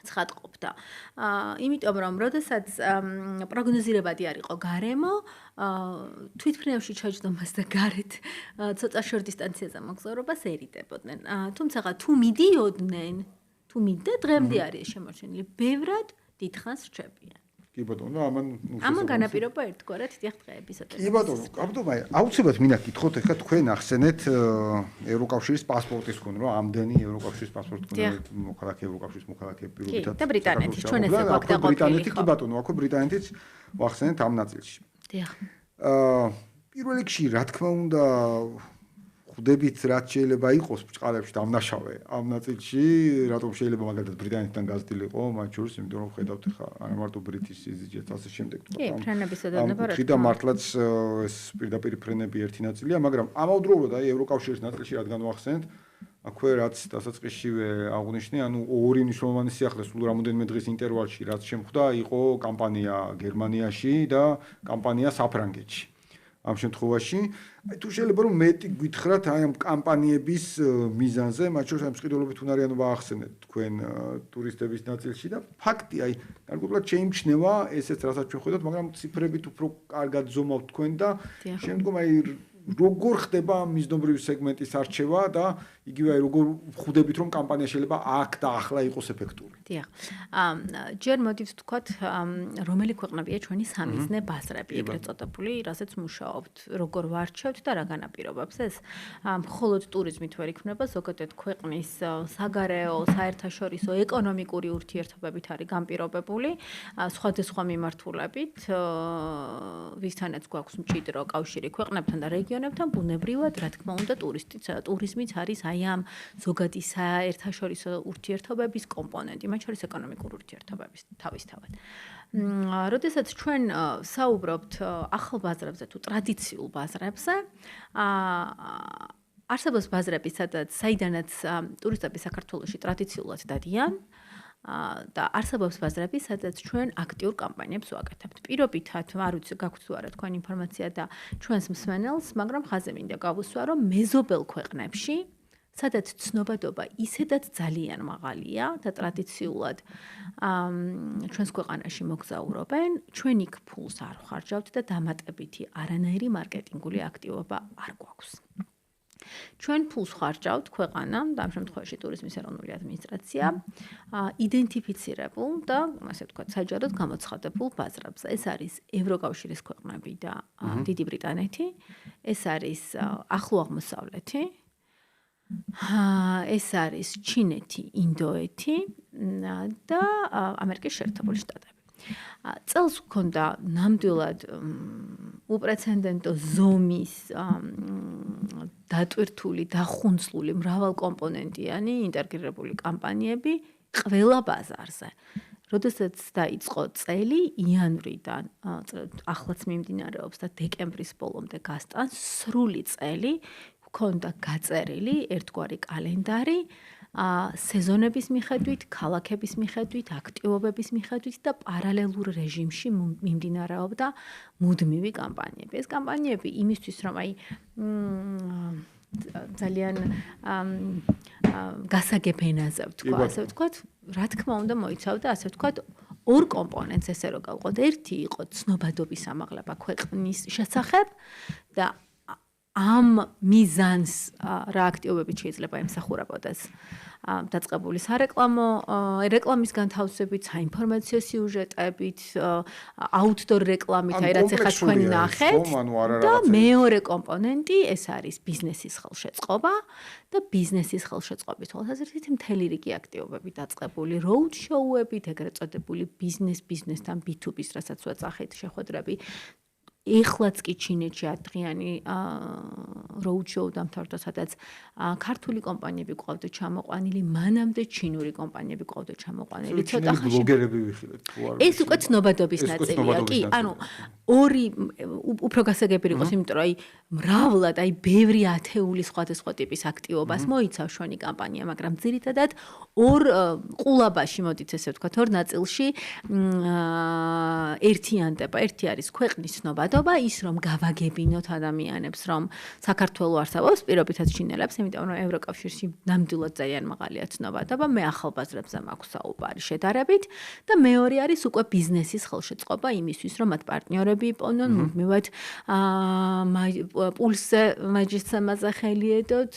ცხადყოფდა. იმიტომ რომ როდესაც პროგნოზირებადი არ იყო გარემო, თვითმფრინავში ჩაჯდომას და გარეთ ცოტა შორ დისტანციაზე მოგზაურობას ერიდებოდნენ. თუმცა თუ მიდიოდნენ, თუ მიდდა დღემდე არის შემორჩენილი, ბევრად დიდხანს რჩებიან. კი ბატონო, ამან განაპირობა ერთგვარად დიახ დღეების ოდენობა. კი ბატონო, კაბდომაი, აუცილებლად მინდა გითხოთ, ეხლა თქვენ ახსენეთ ევროკავშირის პასპორტის ხონ, რომ ამდენი ევროკავშირის პასპორტი ქონდათ მოქალაქე ევროკავშირის მოქალაქე პირობითად. და ბრიტანეთის ჩვენ ესე გვაქვს დაყოფილი. ბრიტანეთი კი ბატონო, აქვე ბრიტანეთიც ვახსენეთ ამ ნაწილში. დიახ. პირველ რიგში, რა თქმა უნდა, ხვდებით რაც შეიძლება იყოს ბჭყალებში დამნაშავე ამ ნაწილში, რატომ შეიძლება მაგალითად ბრიტანეთიდან გაზრდილიყო, მათ შორის, იმიტომ რომ ხედავთ ხა არა მარტო ბრიტის სიზიჯეც ასე შემდეგ. კი, ფრენების ოდენობა რა. და მართლაც ეს პირდაპირ ფრენები ერთი ნაწილია, მაგრამ ამავდროულად აი ევროკავშირის ნაწილში რადგან ვახსენეთ, აქვე რაც დასაწყისშივე აღვნიშნე, ანუ ორი მნიშვნელოვანი სიახლე სულ რამოდენიმე დღის ინტერვალში რაც შემხვდა, იყო კამპანია გერმანიაში და კამპანია საფრანგეთში. ამ შემთხვევაში, თუ შეიძლება რომ მეტი გითხრათ აი ამ კამპანიების მიზანზე, მათ შორის ამ მსყიდველობით უნარიანობა ახსენეთ თქვენ ტურისტების ნაწილში და ფაქტი, აი, გარკვეულად შეიმჩნევა ესეც, რასაც ჩვენ ხედავთ, მაგრამ ციფრებით უფრო კარგად ზომავთ თქვენ და შემდგომ აი როგორ ხდება მიზნობრივი სეგმენტის არჩევა და იგივე როგორ ხვდებით რომ კამპანია შეიძლება აქ და ახლა იყოს ეფექტური. დიახ. ჯერ მოდით ვთქვათ, რომელი ქვეყნებია ჩვენი სამიზნე ბაზრები, ეგრეთ წოდებული, რასაც მუშაობთ, როგორ ვარჩევთ და რა განაპირობებს ეს? მხოლოდ ტურიზმით ვერ იქმნება, ზოგადად ქვეყნის საგარეო, საერთაშორისო, ეკონომიკური ურთიერთობებით არის განპირობებული, სხვადასხვა მიმართულებით, ვისთანაც გვაქვს მჭიდრო კავშირი ქვეყნებთან და რეგიონებთან, ბუნებრივად, რა თქმა უნდა, ტურიზმიც არის აი ამ ზოგადი საერთაშორისო ურთიერთობების კომპონენტი, მათ შორის ეკონომიკური ურთიერთობების თავისთავად. როდესაც ჩვენ საუბრობთ ახალ ბაზრებზე თუ ტრადიციულ ბაზრებზე, არსებობს ბაზრები, საიდანაც ტურისტები საქართველოში ტრადიციულად დადიან და არსებობს ბაზრები, სადაც ჩვენ აქტიურ კამპანიებს ვაკეთებთ. პირობითად, არ ვიცი, გაქვთ თუ არა თქვენ ინფორმაცია და ჩვენს მსმენელს, მაგრამ ხაზზე მინდა გავუსვა, რომ მეზობელ ქვეყნებში სადაც ცნობადობა ისედაც ძალიან მაღალია და ტრადიციულად ჩვენს ქვეყანაში მოგზაურობენ, ჩვენ იქ ფულს არ ვხარჯავთ და დამატებითი არანაირი მარკეტინგული აქტივობა არ გვაქვს. ჩვენ ფულს ვხარჯავთ ქვეყანამ და ამ შემთხვევაში ტურიზმის ეროვნული ადმინისტრაცია იდენტიფიცირებულ და ასე ვთქვათ, საჯაროდ გამოცხადებულ ბაზრებზე. ეს არის ევროკავშირის ქვეყნები და დიდი ბრიტანეთი, ეს არის ახლო აღმოსავლეთი, ეს არის ჩინეთი, ინდოეთი და ამერიკის შეერთებული შტატები. წელს გვქონდა ნამდვილად უპრეცედენტო ზომის დატვირთული, დახუნცლული, მრავალკომპონენტიანი ინტეგრირებული კამპანიები ყველა ბაზარზე. როდესაც დაიწყო წელი იანვრიდან, ახლაც მიმდინარეობს და დეკემბრის ბოლომდე გასტანს, სრული წელი გქონდა გაწერილი ერთგვარი კალენდარი სეზონების მიხედვით, ქალაქების მიხედვით, აქტივობების მიხედვით და პარალელურ რეჟიმში მიმდინარეობდა მუდმივი კამპანიები. ეს კამპანიები იმისთვის, რომ აი ძალიან გასაგებ ენაზე ვთქვა, ასე ვთქვათ, რა თქმა უნდა მოიცავდა, ასე ვთქვათ, ორ კომპონენტს, ესე რომ გავყოთ. ერთი იყო ცნობადობის ამაღლება ქვეყნის შესახებ და ამ მიზანს რა აქტივობებით შეიძლება ემსახურებოდეს დაწყებული რეკლამის განთავსებით, საინფორმაციო სიუჟეტებით, აუთდორ რეკლამით, აი რაც ახლა თქვენ ნახეთ და მეორე კომპონენტი ეს არის ბიზნესის ხელშეწყობა და ბიზნესის ხელშეწყობის თვალსაზრისით მთელი რიგი აქტივობები დაწყებული, road show-ებით, ეგრეთ წოდებული ბიზნესთან B2B-ს, რასაც ვეძახით, შეხვედრები. ეხლაც კი ჩინეთში დღიანი road show დამთავრდა, სადაც ქართული კომპანიები ყავდა ჩამოყვანილი, მანამდე ჩინური კომპანიები ყავდა ჩამოყვანილი. ცოტა ხანში ბლოგერები ვიხილეთ თუ არა. ეს უკვე ცნობადობის ნაწილია, კი, ანუ ორი უფრო გასაგები იყოს, იმიტომ რომ აი მრავლად, აი ბევრი ათეული სხვადასხვა ტიპის აქტივობას მოიცავს ჩვენი კამპანია, მაგრამ ძირითადად ორ ყულაბაში, მოდით ესე ვთქვათ, ორ ნაწილში ერთიანდება. ერთი არის ქვეყნის ცნობადობა, ის რომ გავაგებინოთ ადამიანებს, რომ საქართველო არსებობს, პირობითად ჩინელებს, იმიტომ რომ ევროკავშირში ნამდვილად ძალიან მაღალია ცნობადობა, მე ახალ ბაზრებზე მაქვს საუბარი შედარებით და მეორე არის უკვე ბიზნესის ხელშეწყობა იმისთვის, რომ მათ პარტნიორები იპოვნონ, მუდმივად პულსზე მაჯისცემაზე ხელი ედოთ,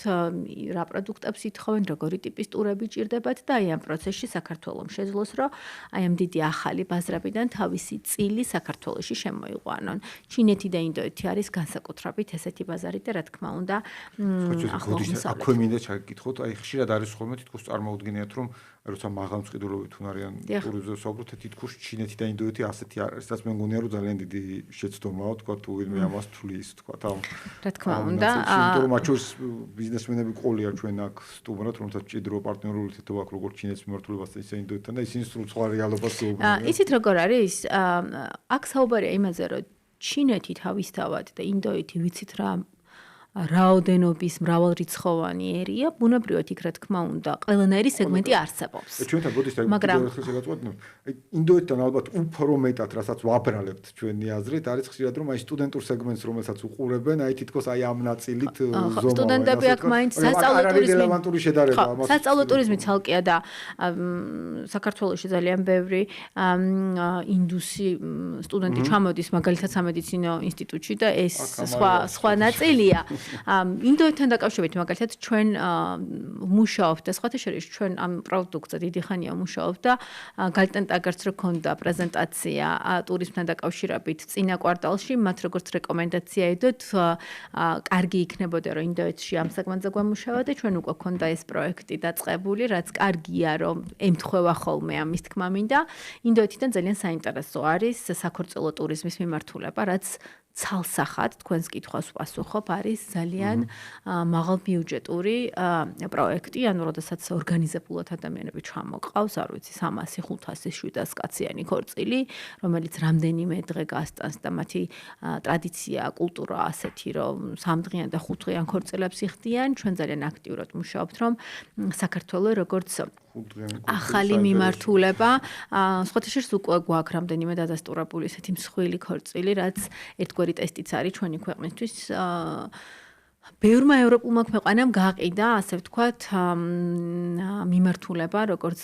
რა პროდუქტებს ითხოვენ, როგორი ტიპის ტურები ჭირდებათ და აი ამ პროცესში საქართველოს შეძლოს, რომ აი ამ დიდი ახალი ბაზრებიდან თავისი წილი საქართველოში შემოიყვანონ. ჩინეთი და ინდოეთი არის განსაკუთრებით ესეთი ბაზარი და რა თქმა უნდა ახლო აღმოსავლეთი. აქვე მინდა ჩაგიკითხოთ, აი ხშირად არის ხოლმე თითქოს წარმოუდგენიათ, რომ როცა მაღალ მწყიდრობით უნარიან ტურიზმზე ვსაუბრობთ, თითქოს ჩინეთი და ინდოეთი ასეთი არის, რაც მე მგონია, რომ ძალიან დიდი შეცდომაა, თქვა თუ ვინმე ამას თulis, თქვა ამ. რა თქმა უნდა, იმიტომ რომ მათ შორის ბიზნესმენები ყოლია ჩვენ აქ სტუმრად, რომელთაც ჭიდრო პარტნიორული ურთიერთობა აქვს როგორც ჩინეთის მიმართულებასთან, ისე ინდოეთთან და ისინი სულ სხვა რეალობას უბრუნებენ. იცით როგორ არის? აქ საუბარია იმაზე, რომ ჩინეთი თავისთავად და ინდოეთი ვიცით რა რაოდენობის მრავალრიცხოვანი ერია, ბუნებრივად იქ რა თქმა უნდა, ყველანაირი სეგმენტი არსებობს. ჩვენთან ბოდის და ინდოეთთან ალბათ უფრო მეტად, რასაც ვაბრალებთ ჩვენი აზრით, არის ხშირად რომ აი სტუდენტურ სეგმენტს რომელსაც უყურებენ, აი თითქოს აი ამ ნაწილით ზომა. სტუდენტები აქ მაინც სასწავლო ტურიზმი რელევანტური შედარება ამას. სასწავლო ტურიზმი ცალკეა და საქართველოში ძალიან ბევრი ინდუსი სტუდენტი ჩამოდის მაგალითად სამედიცინო ინსტიტუტში და ეს სხვა ნაწილია. ინდოეთთან დაკავშირებით მაგალითად ჩვენ მუშაობთ და სხვათა შორის ჩვენ ამ პროდუქტზე დიდი ხანია ვმუშაობთ და გალტენ ტაგერს რო ქონდა პრეზენტაცია ტურიზმთან დაკავშირებით წინა კვარტალში მათ როგორც რეკომენდაცია ედოთ კარგი იქნებოდა რომ ინდოეთში ამ სეგმენტზე გვამუშავა და ჩვენ უკვე ქონდა ეს პროექტი დაწყებული რაც კარგია რომ ემთხვევა ხოლმე ამის თქმა მინდა ინდოეთიდან ძალიან საინტერესო არის საქორწილო ტურიზმის მიმართულება რაც ცალსახად თქვენს კითხვას ვპასუხობ არის ძალიან მაღალბიუჯეტური პროექტი, ანუ როდესაც ორგანიზებულად ადამიანები ჩამოყავს, არ ვიცი 300-500-700 კაციანი ქორწილი, რომელიც რამდენიმე დღე გასტანს და მათი ტრადიცია, კულტურა ასეთი, რომ 3 დღიან და 5 დღიან ქორწილებს იხდიან, ჩვენ ძალიან აქტიურად მუშაობთ, რომ საქართველოს როგორც ახალი მიმართულება, სხვათა შორის უკვე გვაქვს რამდენიმე დადასტურებული ესეთი მსხვილი ქორწილი, რაც ერთგვარი ტესტიც არის ჩვენი ქვეყნისთვის. ბევრმა ევროპულმა ქვეყანამ გაყიდა, ასე ვთქვათ, მიმართულება, როგორც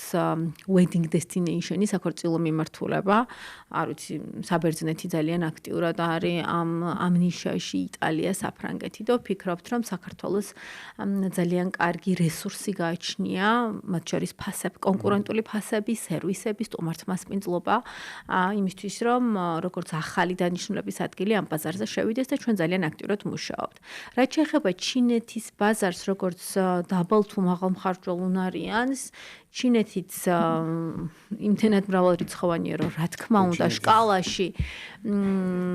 wedding destination-ი, საქორწილო მიმართულება. არ ვიცი, საბერძნეთი ძალიან აქტიურად არის ამ ნიშაში, იტალია, საფრანგეთი და ვფიქრობთ, რომ საქართველოს ძალიან კარგი რესურსი გააჩნია, მათ შორის კონკურენტული ფასები, სერვისები, სტუმართმასპინძლობა, იმისთვის, რომ როგორც ახალი დანიშნულების ადგილი ამ ბაზარზე შევიდეს და ჩვენ ძალიან აქტიურად მუშაობთ. რაც შეეხება ჩინეთის ბაზარს, როგორც დაბალ თუ მაღალმხარჯველ უნარიანს, ჩინეთიც იმთენად მრავალრიცხოვანია, რომ რა თქმა უნდა სკალაში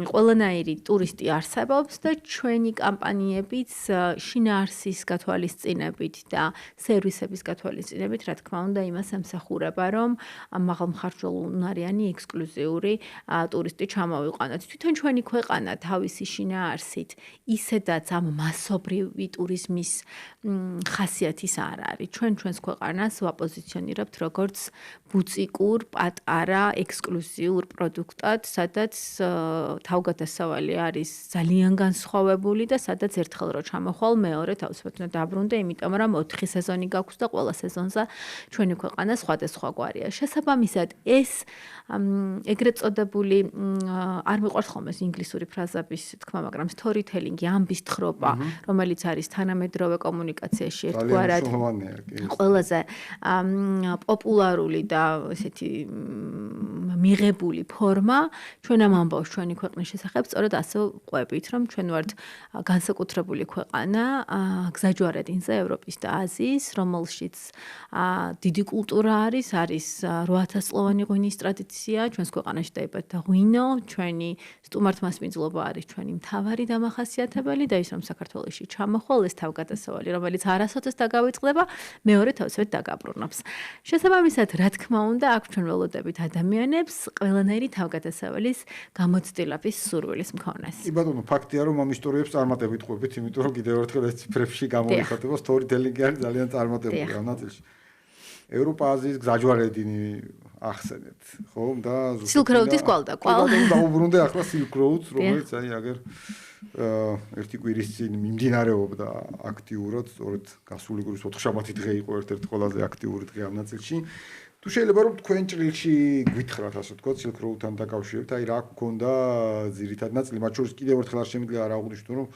ყველანაირი ტურისტი არსებობს და ჩვენი კამპანიებიც შინაარსის გათვალისწინებით და სერვისების გათვალისწინებით, რა თქმა უნდა, იმას ემსახურება, რომ მაღალმხარჯველ უნარიანი ექსკლუზიური ტურისტი ჩამოვიყვანოთ. თვითონ ჩვენი ქვეყანა თავისი შინაარსით ისედაც ამ მასობრივი ტურიზმის ხასიათის არ არის. ჩვენს ქვეყანას ვაპოზიციონირებთ როგორც ბუწიკურ, პატარა, ექსკლუზიურ პროდუქტად, სადაც თავგადასავალი არის ძალიან განსხვავებული და სადაც ერთხელ რო ჩამოხვალ, მეორე თავისუფლად უნდა დაბრუნდე, იმიტომ რომ 4 სეზონი გაქვს და ყველა სეზონზე ჩვენი ქვეყანა სხვადასხვაგვარია. შესაბამისად, ეს ეგრეთ წოდებული არ მიყვარს ხოლმე ეს ინგლისური ფრაზების თქმა, მაგრამ storytelling-ი, ამბის თხრობა, რომელიც არის თანამედროვე კომუნიკაციაში ერთგვარად ყველაზე პოპულარული და ესეთი მიღებული ფორმა ჩვენ ამ ამბავს ჩვენი ქვეყნის შესახებ სწორედ ასე ყვებით, რომ ჩვენ ვართ განსაკუთრებული ქვეყანა გზაჯვარედინზე ევროპის და აზიის, რომელშიც დიდი კულტურა არის 8000 წლოვანი ღვინის ტრადიცია, ჩვენს ქვეყანაში დაიბადა ღვინო, ჩვენი სტუმართმასპინძლობა არის ჩვენი მთავარი დამახასიათებელი და ის რომ საქართველოში ჩამოხვალ ეს თავგადასავალი, რომელიც არასოდეს დაგავიწყდება, მეორე თავისუფლად დაგაბრუნებს. შესაბამისად, რა თქმა უნდა, აქ ჩვენ ველოდებით ადამიანებს ყველანაირი თავგადასავლის გამოცდილების სურვილის მქონეს. კი ბატონო, ფაქტია რომ ამ ისტორიებს წარმატებით ყვებით, იმიტომ რომ კიდევ ერთხელ ეს ციფრებში გამოიხატება, storytelling-ი არის ძალიან წარმატებული ამ ნაწილში. ევროპა-აზიის გზაჯვარედინი ახსენეთ, ხო? და Silk Road-ის კვალდაკვალ. დაუბრუნდე ახლა Silk Road-ს, რომელიც აი აგერ ერთი კვირის წინ მიმდინარეობდა აქტიურად, სწორედ გასული კვირის 4-შაბათი დღე იყო ერთ-ერთი ყველაზე აქტიური დღე ამ ნაწილში. თუ შეიძლება რომ თქვენ ჭრილში გვითხრათ, ასე ვთქვათ, Silk Road-თან დაკავშირებით, აი რა გქონდა ძირითად ნაწილი, მათ შორის კიდევ ერთხელ არ შემიძლია არ აღვნიშნო, რომ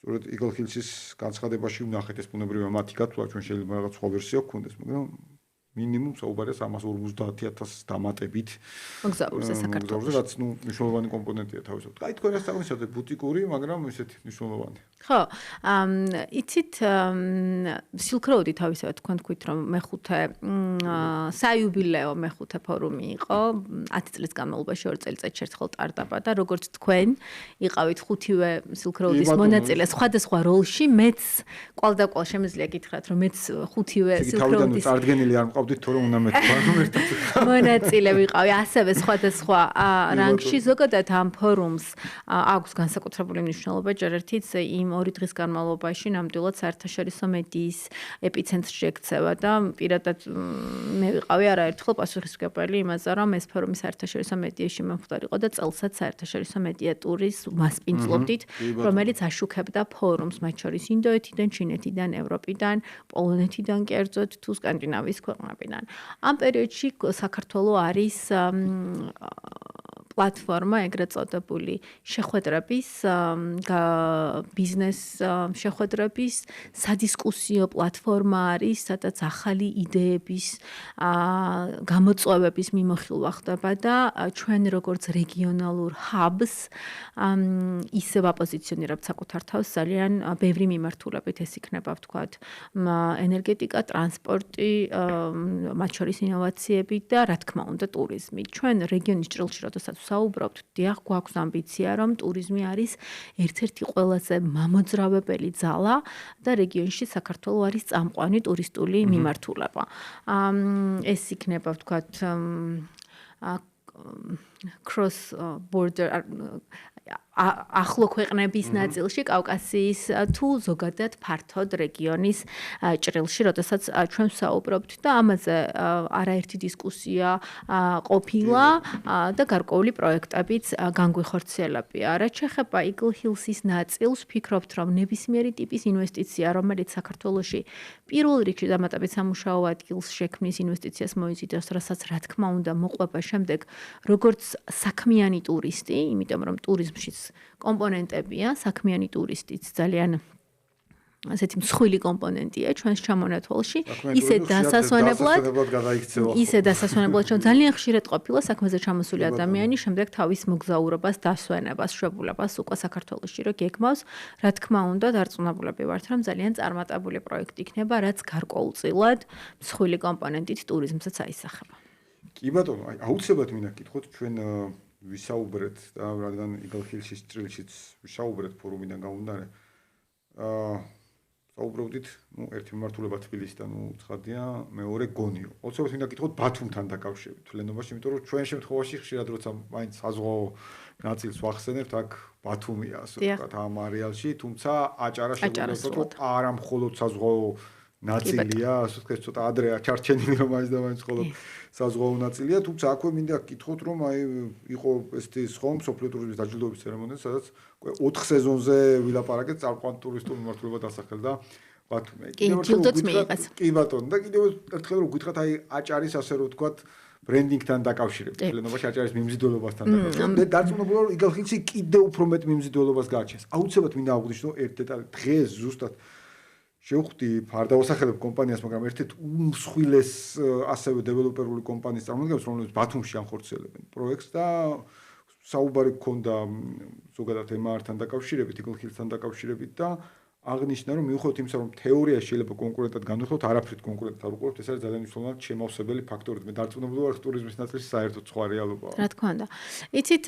სწორედ Eagle Hills-ის განცხადებაში ვნახეთ ეს ბუნებრივია მათი გათვლა, ჩვენ შეიძლება რაღაც სხვა ვერსია გქონდეს, მაგრამ მინიმუმ საუბარია 350,000 დამატებით მოგზაურზე საქართველოში. რაც ნუ მნიშვნელოვანი კომპონენტია თავისუფლად. აი თქვენ ეს აღნიშნეთ ბუტიკური, მაგრამ ესეთი მნიშვნელოვანი. ხო, იცით Silk Road-ი თავისუფლად თქვენ თქვით რომ მეხუთე საიუბილეო მეხუთე ფორუმი იყო 10 წლის განმავლობაში 2 წელიწადში ერთხელ ტარდება და როგორც თქვენ იყავით ხუთივე Silk Road-ის მონაწილე სხვადასხვა როლში, მეც კვალდაკვალ შემიძლია გითხრათ რომ მეც ხუთივე Silk Road-ის წარდგენილი არ მყავს ვიყავდით თორე უნდა მეთქვა ერთად. მონაწილე ვიყავი ასევე სხვადასხვა რანგში ზოგადად ამ ფორუმს აქვს განსაკუთრებული მნიშვნელობა ჯერ ერთიც იმ 2 დღის განმავლობაში ნამდვილად საერთაშორისო მედიის ეპიცენტრში ექცევა და პირადად მე ვიყავი არაერთხელ პასუხისმგებელი იმაზე რომ ეს ფორუმი საერთაშორისო მედიაში მომხდარიყო და წელსაც საერთაშორისო მედია ტურის მასპინძლობდით რომელიც აშუქებდა ფორუმს მათ შორის ინდოეთიდან, ჩინეთიდან, ევროპიდან, პოლონეთიდან კერძოდ თუ სკანდინავიის ქვეყნებიდან. ამ პერიოდში საქართველო არის პლატფორმა ეგრეთ წოდებული შეხვედრების ბიზნეს შეხვედრების სადისკუსიო პლატფორმა არის, სადაც ახალი იდეების გამოწვევების მიმოხილვა ხდება და ჩვენ როგორც რეგიონალურ hubs ისევ აპოზიციონირებთ საკუთარ თავს ძალიან ბევრი მიმართულებით ეს იქნება ვთქვათ ენერგეტიკა, ტრანსპორტი, მათ შორის ინოვაციები და რა თქმა უნდა ტურიზმი. ჩვენ რეგიონის ჭრილში როდესაც საუბრობთ, დიახ, გვაქვს ამბიცია, რომ ტურიზმი არის ერთ-ერთი ყველაზე მამოძრავებელი ძალა და რეგიონში საქართველო არის წამყვანი ტურისტული მიმართულება. ეს იქნება, ვთქვათ, cross border ახლო ქვეყნების ნაწილში, კავკასიის თუ ზოგადად ფართოდ რეგიონის ჭრილში, როდესაც ჩვენ ვსაუბრობთ და ამაზე არაერთი დისკუსია ყოფილა და გარკვეული პროექტებიც განგვიხორციელებია. რაც შეეხება Eagle Hills-ის ნაწილს, ვფიქრობთ, რომ ნებისმიერი ტიპის ინვესტიცია, რომელიც საქართველოში პირველ რიგში დამატებით სამუშაო ადგილს შექმნის ინვესტიციას მოიზიდავს, რასაც რა თქმა უნდა მოყვება შემდეგ როგორც საქმიანი ტურისტი, იმიტომ რომ ტურიზმშიც კომპონენტებია, საქმიანი ტურისტიც ძალიან ასეთი მსხვილი კომპონენტია ჩვენს ჩამონათვალში, ისე დასასვენებლად, რომ ძალიან ხშირად ყოფილა საქმეზე ჩამოსული ადამიანი შემდეგ თავის მოგზაურობას, დასვენებას, შვებულებას უკვე საქართველოში რო გეგმავს, რა თქმა უნდა, დარწმუნებულები ვართ, რომ ძალიან წარმატებული პროექტი იქნება, რაც გარკვეულწილად მსხვილი კომპონენტით ტურიზმსაც აისახება. კი ბატონო, აუცილებლად მინდა გითხოთ ჩვენ ვისაუბრეთ და რადგან Eagle Hills-ის ჭრილშიც ვისაუბრეთ ფორუმიდან გამომდინარე. საუბრობდით, ერთი მიმართულება თბილისიდან უცხადია, მეორე გონიო. აუცილებლად მინდა გითხოთ ბათუმთან დაკავშირებით თლიანობაში, იმიტომ რომ ჩვენ შემთხვევაში ხშირად როცა მაინც საზღვაო ნაწილს ვახსენებთ, აქ ბათუმია, ასე ვთქვათ, ამ არეალში, თუმცა აჭარა შეგვიძლია რომ არა მხოლოდ საზღვაო ნაწილია, ასე ვთქვათ, ცოტა ადრეა ჩარჩენილი რომ მაინც და მაინც მხოლოდ საზღვაო ნაწილია, თუმცა აქვე მინდა გითხოთ, რომ აი იყო ესეთი ხომ სოფლიო ტურიზმის დაჯილდოების ცერემონია, სადაც 4 სეზონზე ვილაპარაკეთ წარყვან ტურისტულ მიმართულება დასახელდა ბათუმი. კი ბატონო, და კიდევ ერთხელ რომ გითხრათ აი აჭარის ასე რომ ვთქვათ ბრენდინგთან დაკავშირებით, თლიანობაში აჭარის მიმზიდველობასთან დაკავშირებით. და დარწმუნებული ვარ, Eagle Hills-ი კიდევ უფრო მეტ მიმზიდველობას გააჩენს. აუცილებლად მინდა აღვნიშნო ერთ დეტალს, დღეს ზუსტად შევხვდი არ დავასახელებ კომპანიას, მაგრამ ერთ-ერთ უმსხვილეს ასევე დეველოპერული კომპანიის წარმომადგენლებს, რომლებიც ბათუმში ახორციელებენ პროექტს და საუბარი გქონდა ზოგადად MR-თან დაკავშირებით, Eagle Hills-თან დაკავშირებით და აღნიშნა, რომ მიუხედავად იმისა, რომ თეორიაში შეიძლება კონკურენტად განვიხილოთ, არაფრით კონკურენტად არ უყურებთ, ეს არის ძალიან მნიშვნელოვანი შემავსებელი ფაქტორი. მე დარწმუნებული ვარ, ტურიზმის ნაწილში საერთოდ სხვა რეალობაა. რა თქმა უნდა. იცით,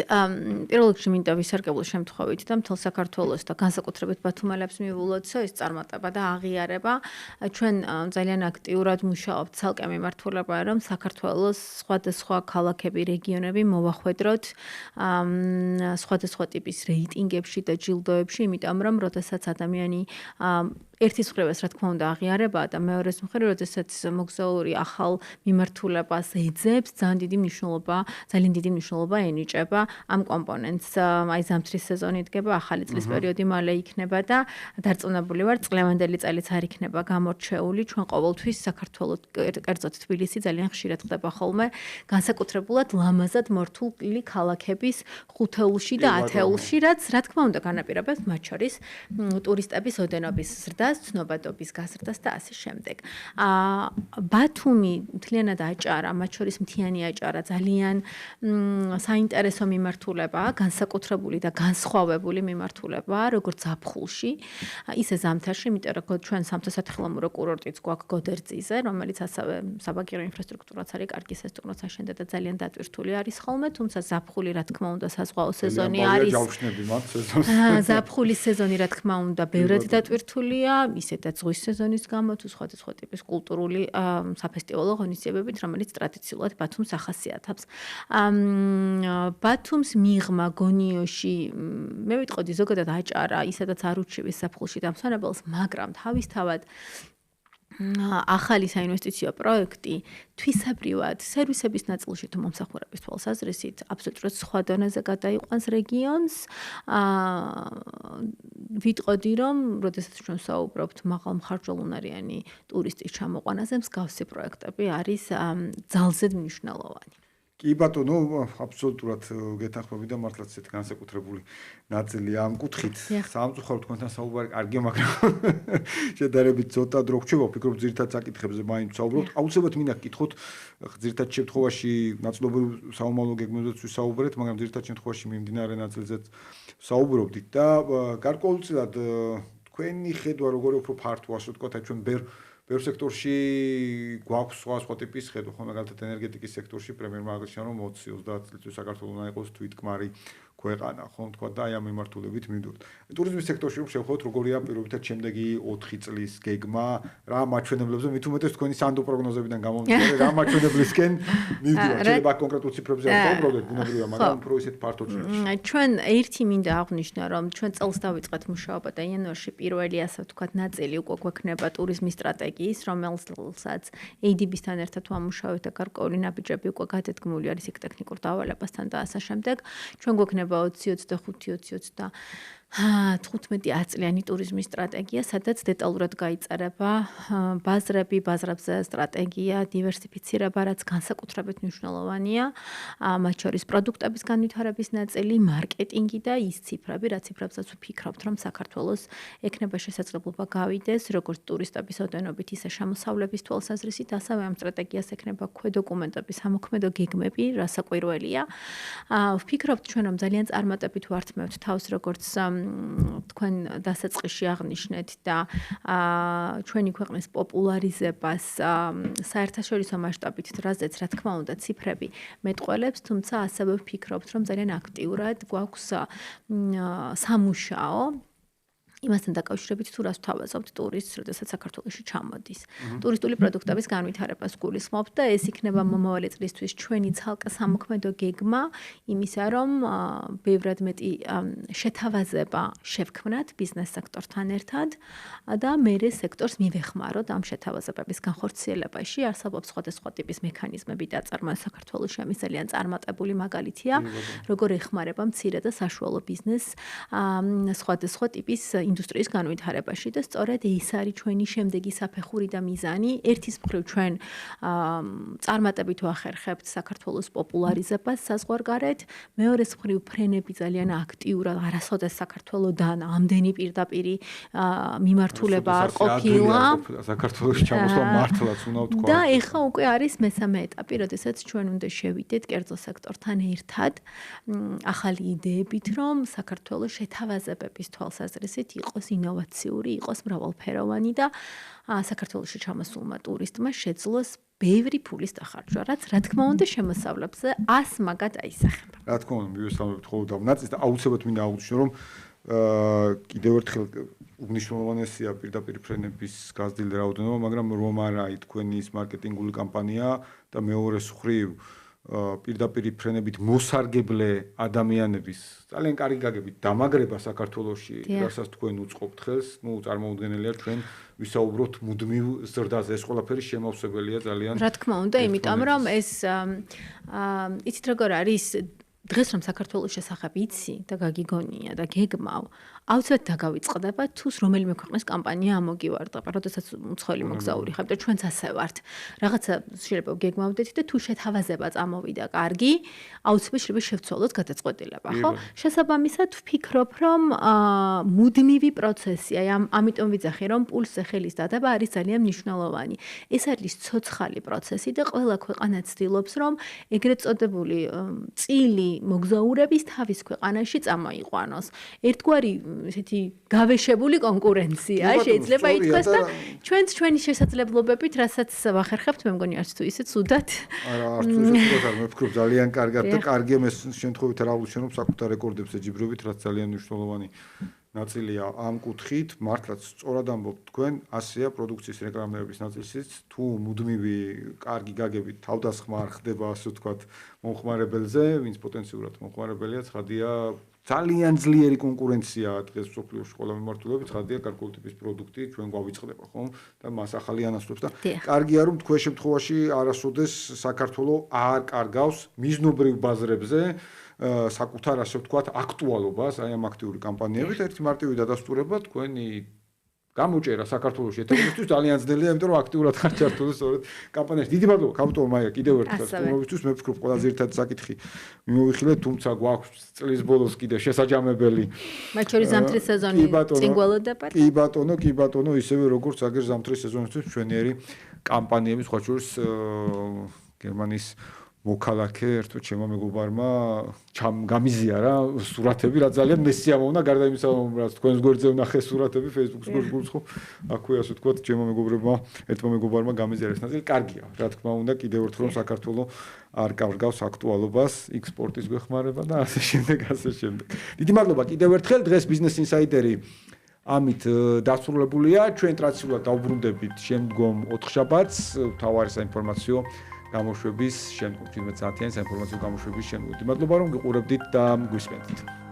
პირველ რიგში მინდა ვისარგებლო შემთხვევით და მთელ საქართველოს და განსაკუთრებით ბათუმელებს მივულოდსო ეს წარმატება და აღიარება. ჩვენ ძალიან აქტიურად მუშაობთ ცალკე მიმართულებაა, რომ საქართველოს სხვადასხვა ქალაქები, რეგიონები მოვახვედროთ სხვადასხვა ტიპის რეიტინგებში და ჯილდოებში, იმიტომ რომ როდესაც ადამიანი ერთის მხრებას რა თქმა უნდა აღიარებაა და მეორეს მხრიდან როდესაც მოგზაური ახალ მიმართულებას ეძებს, ძალიან დიდი მნიშვნელობა ენიჭება ამ კომპონენტს. აი ზამთრის სეზონი იდგება, ახალი წლის პერიოდი მალე იქნება და დარწმუნებული ვარ, წლევანდელი წელიც არ იქნება გამორჩეული. ჩვენ ყოველთვის საქართველოს კერძოდ თბილისი ძალიან ხშირად ხდება ხოლმე განსაკუთრებულად ლამაზად მორთული ქალაქების ხუთეულში და ათეულში, რაც რა თქმა უნდა განაპირობებს მათ შორის ტურისტების ოდენობის ზრდას, ცნობადობის გაზრდას და ასე შემდეგ. ბათუმი მთლიანად აჭარა, მათ შორის მთიანი აჭარა ძალიან საინტერესო მიმართულებაა, განსაკუთრებული და განსხვავებული მიმართულებაა, როგორც ზაფხულში, ისე ზამთარში, იმიტომ რომ ჩვენ სამთო-სათხილამურო კურორტიც გვაქვს გოდერძიზე, რომელიც ასევე საბაგირო ინფრასტრუქტურაც არის, კარგი სასტუმროც აშენდა და ძალიან დატვირთული არის ხოლმე, თუმცა ზაფხული რა თქმა უნდა საზღვაო სეზონი არის. ზაფხულის სეზონი რა თქმა უნდა ბევრად დატვირთულია, ისედაც ზღვის სეზონის გამო თუ სხვადასხვა ტიპის კულტურული საფესტივალო ღონისძიებებით, რომელიც ტრადიციულად ბათუმს ახასიათებს. ბათუმს მიღმა გონიოში მე ვიტყოდი ზოგადად აჭარა, ისედაც არ ურჩევის საფხულში დამსვენებელს, მაგრამ თავისთავად ახალი საინვესტიციო პროექტი თვისებრივად სერვისების ნაწილში თუ მომსახურების თვალსაზრისით აბსოლუტურად სხვა დონეზე გადაიყვანს რეგიონს. ვიტყოდი რომ, როდესაც ჩვენ საუბრობთ მაღალმხარჯველუნარიანი ტურისტის ჩამოყვანაზე, მსგავსი პროექტები არის ძალზედ მნიშვნელოვანი. კი ბატონო, აბსოლუტურად გეთანხმები და მართლაც ესეთ განსაკუთრებული ნაწილი ამ კუთხით. სამწუხაროდ თქვენთან საუბარი კარგია, მაგრამ შედარებით ცოტა დრო გრჩება, ვფიქრობ ძირითად საკითხებზე მაინც ვსაუბრობთ. აუცილებლად მინდა გკითხოთ, ძირითად შემთხვევაში ნაწილობრივ საომავლო გეგმებზეც ვისაუბრეთ, მაგრამ ძირითად შემთხვევაში მიმდინარე ნაწილზეც ვსაუბრობდით და გარკვეულწილად თქვენი ხედვა როგორი უფრო ფართოა, ასე ვთქვათ, ჩვენ ბევრ სექტორში გვაქვს სხვა ტიპის ხედვა, ხო, მაგალითად ენერგეტიკის სექტორში პრემიერმა აღნიშნა, რომ 20-30 წლით საქართველოს უნდა იყოს თვითკმარი ქვეყანა, ხო, თქვა და აი ამ მიმართულებით მივიდოდეთ. ტურიზმის სექტორში რომ შევხვდეთ, როგორია პირობითად შემდეგი 4 წლის გეგმა, რა მაჩვენებლებზე, მით უმეტეს თქვენი სანდო პროგნოზებიდან გამომდინარე, რა მაჩვენებლისკენ მივდივართ. შეიძლება კონკრეტულ ციფრებზე არ ვსაუბრობთ, ბუნებრივია, მაგრამ უფრო ისეთ ფართო წრეში. ჩვენ ერთი მინდა აღვნიშნო, რომ ჩვენ წელს დავიწყეთ მუშაობა და იანვარში პირველი, ასე ვთქვათ, ნაწილი უკვე გვექნება ტურიზმის სტრატეგიის, რომელსაც ADB-სთან ერთად ვამუშავებთ და გარკვეული ნაბიჯები უკვე გადადგმული არის იქ ტექნიკურ დავალებასთან და ასე შემდეგ. ჩვენ გვექნება 20-25 წლიანი ტურიზმის სტრატეგია, სადაც დეტალურად გაიწერება ბაზრები, ბაზრებზე სტრატეგია, დივერსიფიცირება, რაც განსაკუთრებით მნიშვნელოვანია, მათ შორის პროდუქტების განვითარების ნაწილი, მარკეტინგი და ის ციფრები, რაც ციფრებსაც ვფიქრობთ, რომ საქართველოს ექნება შესაძლებლობა გავიდეს, როგორც ტურისტების ოდენობით, ისე შემოსავლების თვალსაზრისით, ასევე ამ სტრატეგიას ექნება ქვედოკუმენტების სამოქმედო გეგმები, რასაკვირველია. ვფიქრობთ ჩვენ, რომ ძალიან წარმატებით ვართმევთ თავს, როგორც თქვენ დასაწყისში აღნიშნეთ და ჩვენი ქვეყნის პოპულარიზებას საერთაშორისო მასშტაბით, რაზეც რა თქმა უნდა ციფრები მეტყველებს, თუმცა ასევე ვფიქრობთ, რომ ძალიან აქტიურად გვაქვს სამუშაო იმასთან დაკავშირებით თუ რას ვთავაზობთ ტურისტს, როდესაც საქართველოში ჩამოდის. ტურისტული პროდუქტების განვითარებას გულისხმობთ და ეს იქნება მომავალი წლისთვის ჩვენი ცალკე სამოქმედო გეგმა იმისა, რომ ბევრად მეტი შეთავაზება შევქმნათ ბიზნეს სექტორთან ერთად და მერე სექტორს მივეხმაროთ ამ შეთავაზებების განხორციელებაში. არსებობს სხვადასხვა ტიპის მექანიზმები დაწარმოება საქართველოში, ამის ძალიან წარმატებული მაგალითია, როგორ ეხმარება მცირე და საშუალო ბიზნესს სხვადასხვა ტიპის ინდუსტრიის განვითარებაში და სწორედ ეს არის ჩვენი შემდეგი საფეხური და მიზანი. ერთის მხრივ ჩვენ წარმატებით ვახერხებთ საქართველოს პოპულარიზებას საზღვარგარეთ, მეორეს მხრივ ფრენები ძალიან აქტიურად არასოდეს საქართველოდან ამდენი პირდაპირი მიმართულება არ ყოფილა. საქართველოს ჩამოსვლა მართლაც უნდა ვთქვა. და ეხლა უკვე არის მესამე ეტაპი, როდესაც ჩვენ უნდა შევიდეთ კერძო სექტორთან ერთად ახალი იდეებით, რომ საქართველოს შეთავაზებების თვალსაზრისით იყოს ინოვაციური, იყოს მრავალფეროვანი და საქართველოში ჩამოსულმა ტურისტმა შეძლოს ბევრი ფულის დახარჯვა, რაც რა თქმა უნდა შემოსავლებზე ასმაგად აისახება. რა თქმა უნდა, მივესალმებით ხოლმე დავნაწილდეთ და აუცილებლად მინდა აღვნიშნო, რომ კიდევ ერთხელ უნიშნულოვანესია პირდაპირ ფრენების გაზრდილი რაოდენობა, მაგრამ რომ არა თქვენი ის მარკეტინგული კამპანია და მეორეს მხრივ პირდაპირ ფრენებით მოსარგებლე ადამიანების ძალიან კარგი გაგებით დამაგრება საქართველოში, რასაც თქვენ უწყობთ ხელს, წარმოუდგენელია ჩვენ ვისაუბროთ მუდმივ ზრდაზე, ეს ყველაფერი შემავსებელია ძალიან. რა თქმა უნდა, იმიტომ რომ ეს იცით როგორ არის დღეს რომ საქართველოს შესახებ იცი და გაგიგონია და გეგმავ, აუცილებლად დაგავიწყდება თუ რომელიმე ქვეყნის კამპანია ამოგივარდება, როდესაც უცხოელი მოგზაური ხარ და ჩვენც ასე ვართ. რაღაცა შეიძლება გეგმავდეთ და თუ შეთავაზება წამოვიდა კარგი, აუცილებლად შეიძლება შევცვალოთ გადაწყვეტილება, ხო? შესაბამისად ვფიქრობ, რომ მუდმივი პროცესია, ამიტომ ვიძახი, რომ პულსზე ხელის დადება არის ძალიან მნიშვნელოვანი. ეს არის ცოცხალი პროცესი და ყველა ქვეყანა ცდილობს, რომ ეგრეთ წოდებული წილი მოგზაურების თავის ქვეყანაში წამოიყვანოს. ერთგვარი ესეთი გავეშებული კონკურენცია შეიძლება ითქვას და ჩვენც ჩვენი შესაძლებლობებით, რასაც ვახერხებთ, მე მგონი არც თუ ისე ცუდად. არა, არც თუ ისე ცუდად არ მევფიქრობ, ძალიან კარგად და კარგია მე შემთხვევით არ აღვნიშნე, რომ საკუთარ რეკორდებს ეჯიბრებით, რაც ძალიან მნიშვნელოვანი ნაწილია ამ კუთხით, მართლაც სწორად ამბობთ თქვენ, ასეა პროდუქციის რეკლამირების ნაწილშიც, თუ მუდმივი კარგი გაგებით თავდასხმა არ ხდება, ასე ვთქვათ, მომხმარებელზე, ვინც პოტენციურად მომხმარებელია, ცხადია, ძალიან ძლიერი კონკურენციაა დღეს სოფლიოში ყველა მიმართულებით, ცხადია გარკვეული ტიპის პროდუქტი ჩვენ გვავიწყდება, ხო? და მას ახალი ანასწრებს და კარგია რომ თქვენ შემთხვევაში არასოდეს საქართველოს არ კარგავს მიზნობრივ ბაზრებზე საკუთარ ასე ვთქვათ აქტუალობას, აი ამ აქტიური კამპანიებით, ერთი მარტივი დადასტურება თქვენი გამოჭერა საქართველოს ეთერებისთვის ძალიან ძნელია, იმიტომ რომ აქტიურად ხარ ჩართული სწორედ კამპანიაში. დიდი მადლობა ქალბატონო მაია კიდევ ერთხელ სტუმრობისთვის, მე ვფიქრობ ყველაზე ერთად საკითხი მიმოვიხილეთ, თუმცა გვაქვს წლის ბოლოს კიდე შესაჯამებელი მათ შორის ზამთრის სეზონი წინ გველოდებათ. კი ბატონო, ისევე როგორც აგერ ზამთრის სეზონისთვის ჩვენიერი კამპანიები სხვა შორის გერმანიის მოქალაქე ერთო ჩემო მეგობარმა გამიზიარა სურათები, რა ძალიან მესიამოვნა, გარდა იმისა, რაც თქვენს გვერდზე ვნახე სურათები Facebook-ის გვერდს ხო, აქვე ასე ვთქვათ, ჩემო ერთმა მეგობარმა გამიზიარა ეს ნაწილი, კარგია, რა თქმა უნდა, კიდევ ერთხელ რომ საქართველოს არ კარგავს აქტუალობას, ექსპორტის გვეხმარება და ასე შემდეგ. დიდი მადლობა კიდევ ერთხელ, დღეს Business Insider-ი ამით დასრულებულია, ჩვენ ტრადიციულად დავბრუნდებით შემდგომ 4 შაბათს, თავარი საინფორმაციო გამოშვების შემდგომ 17 საათიანი საინფორმაციო გამოშვების შემდგომ. მადლობა რომ გიყურებდით და გვისმენთ.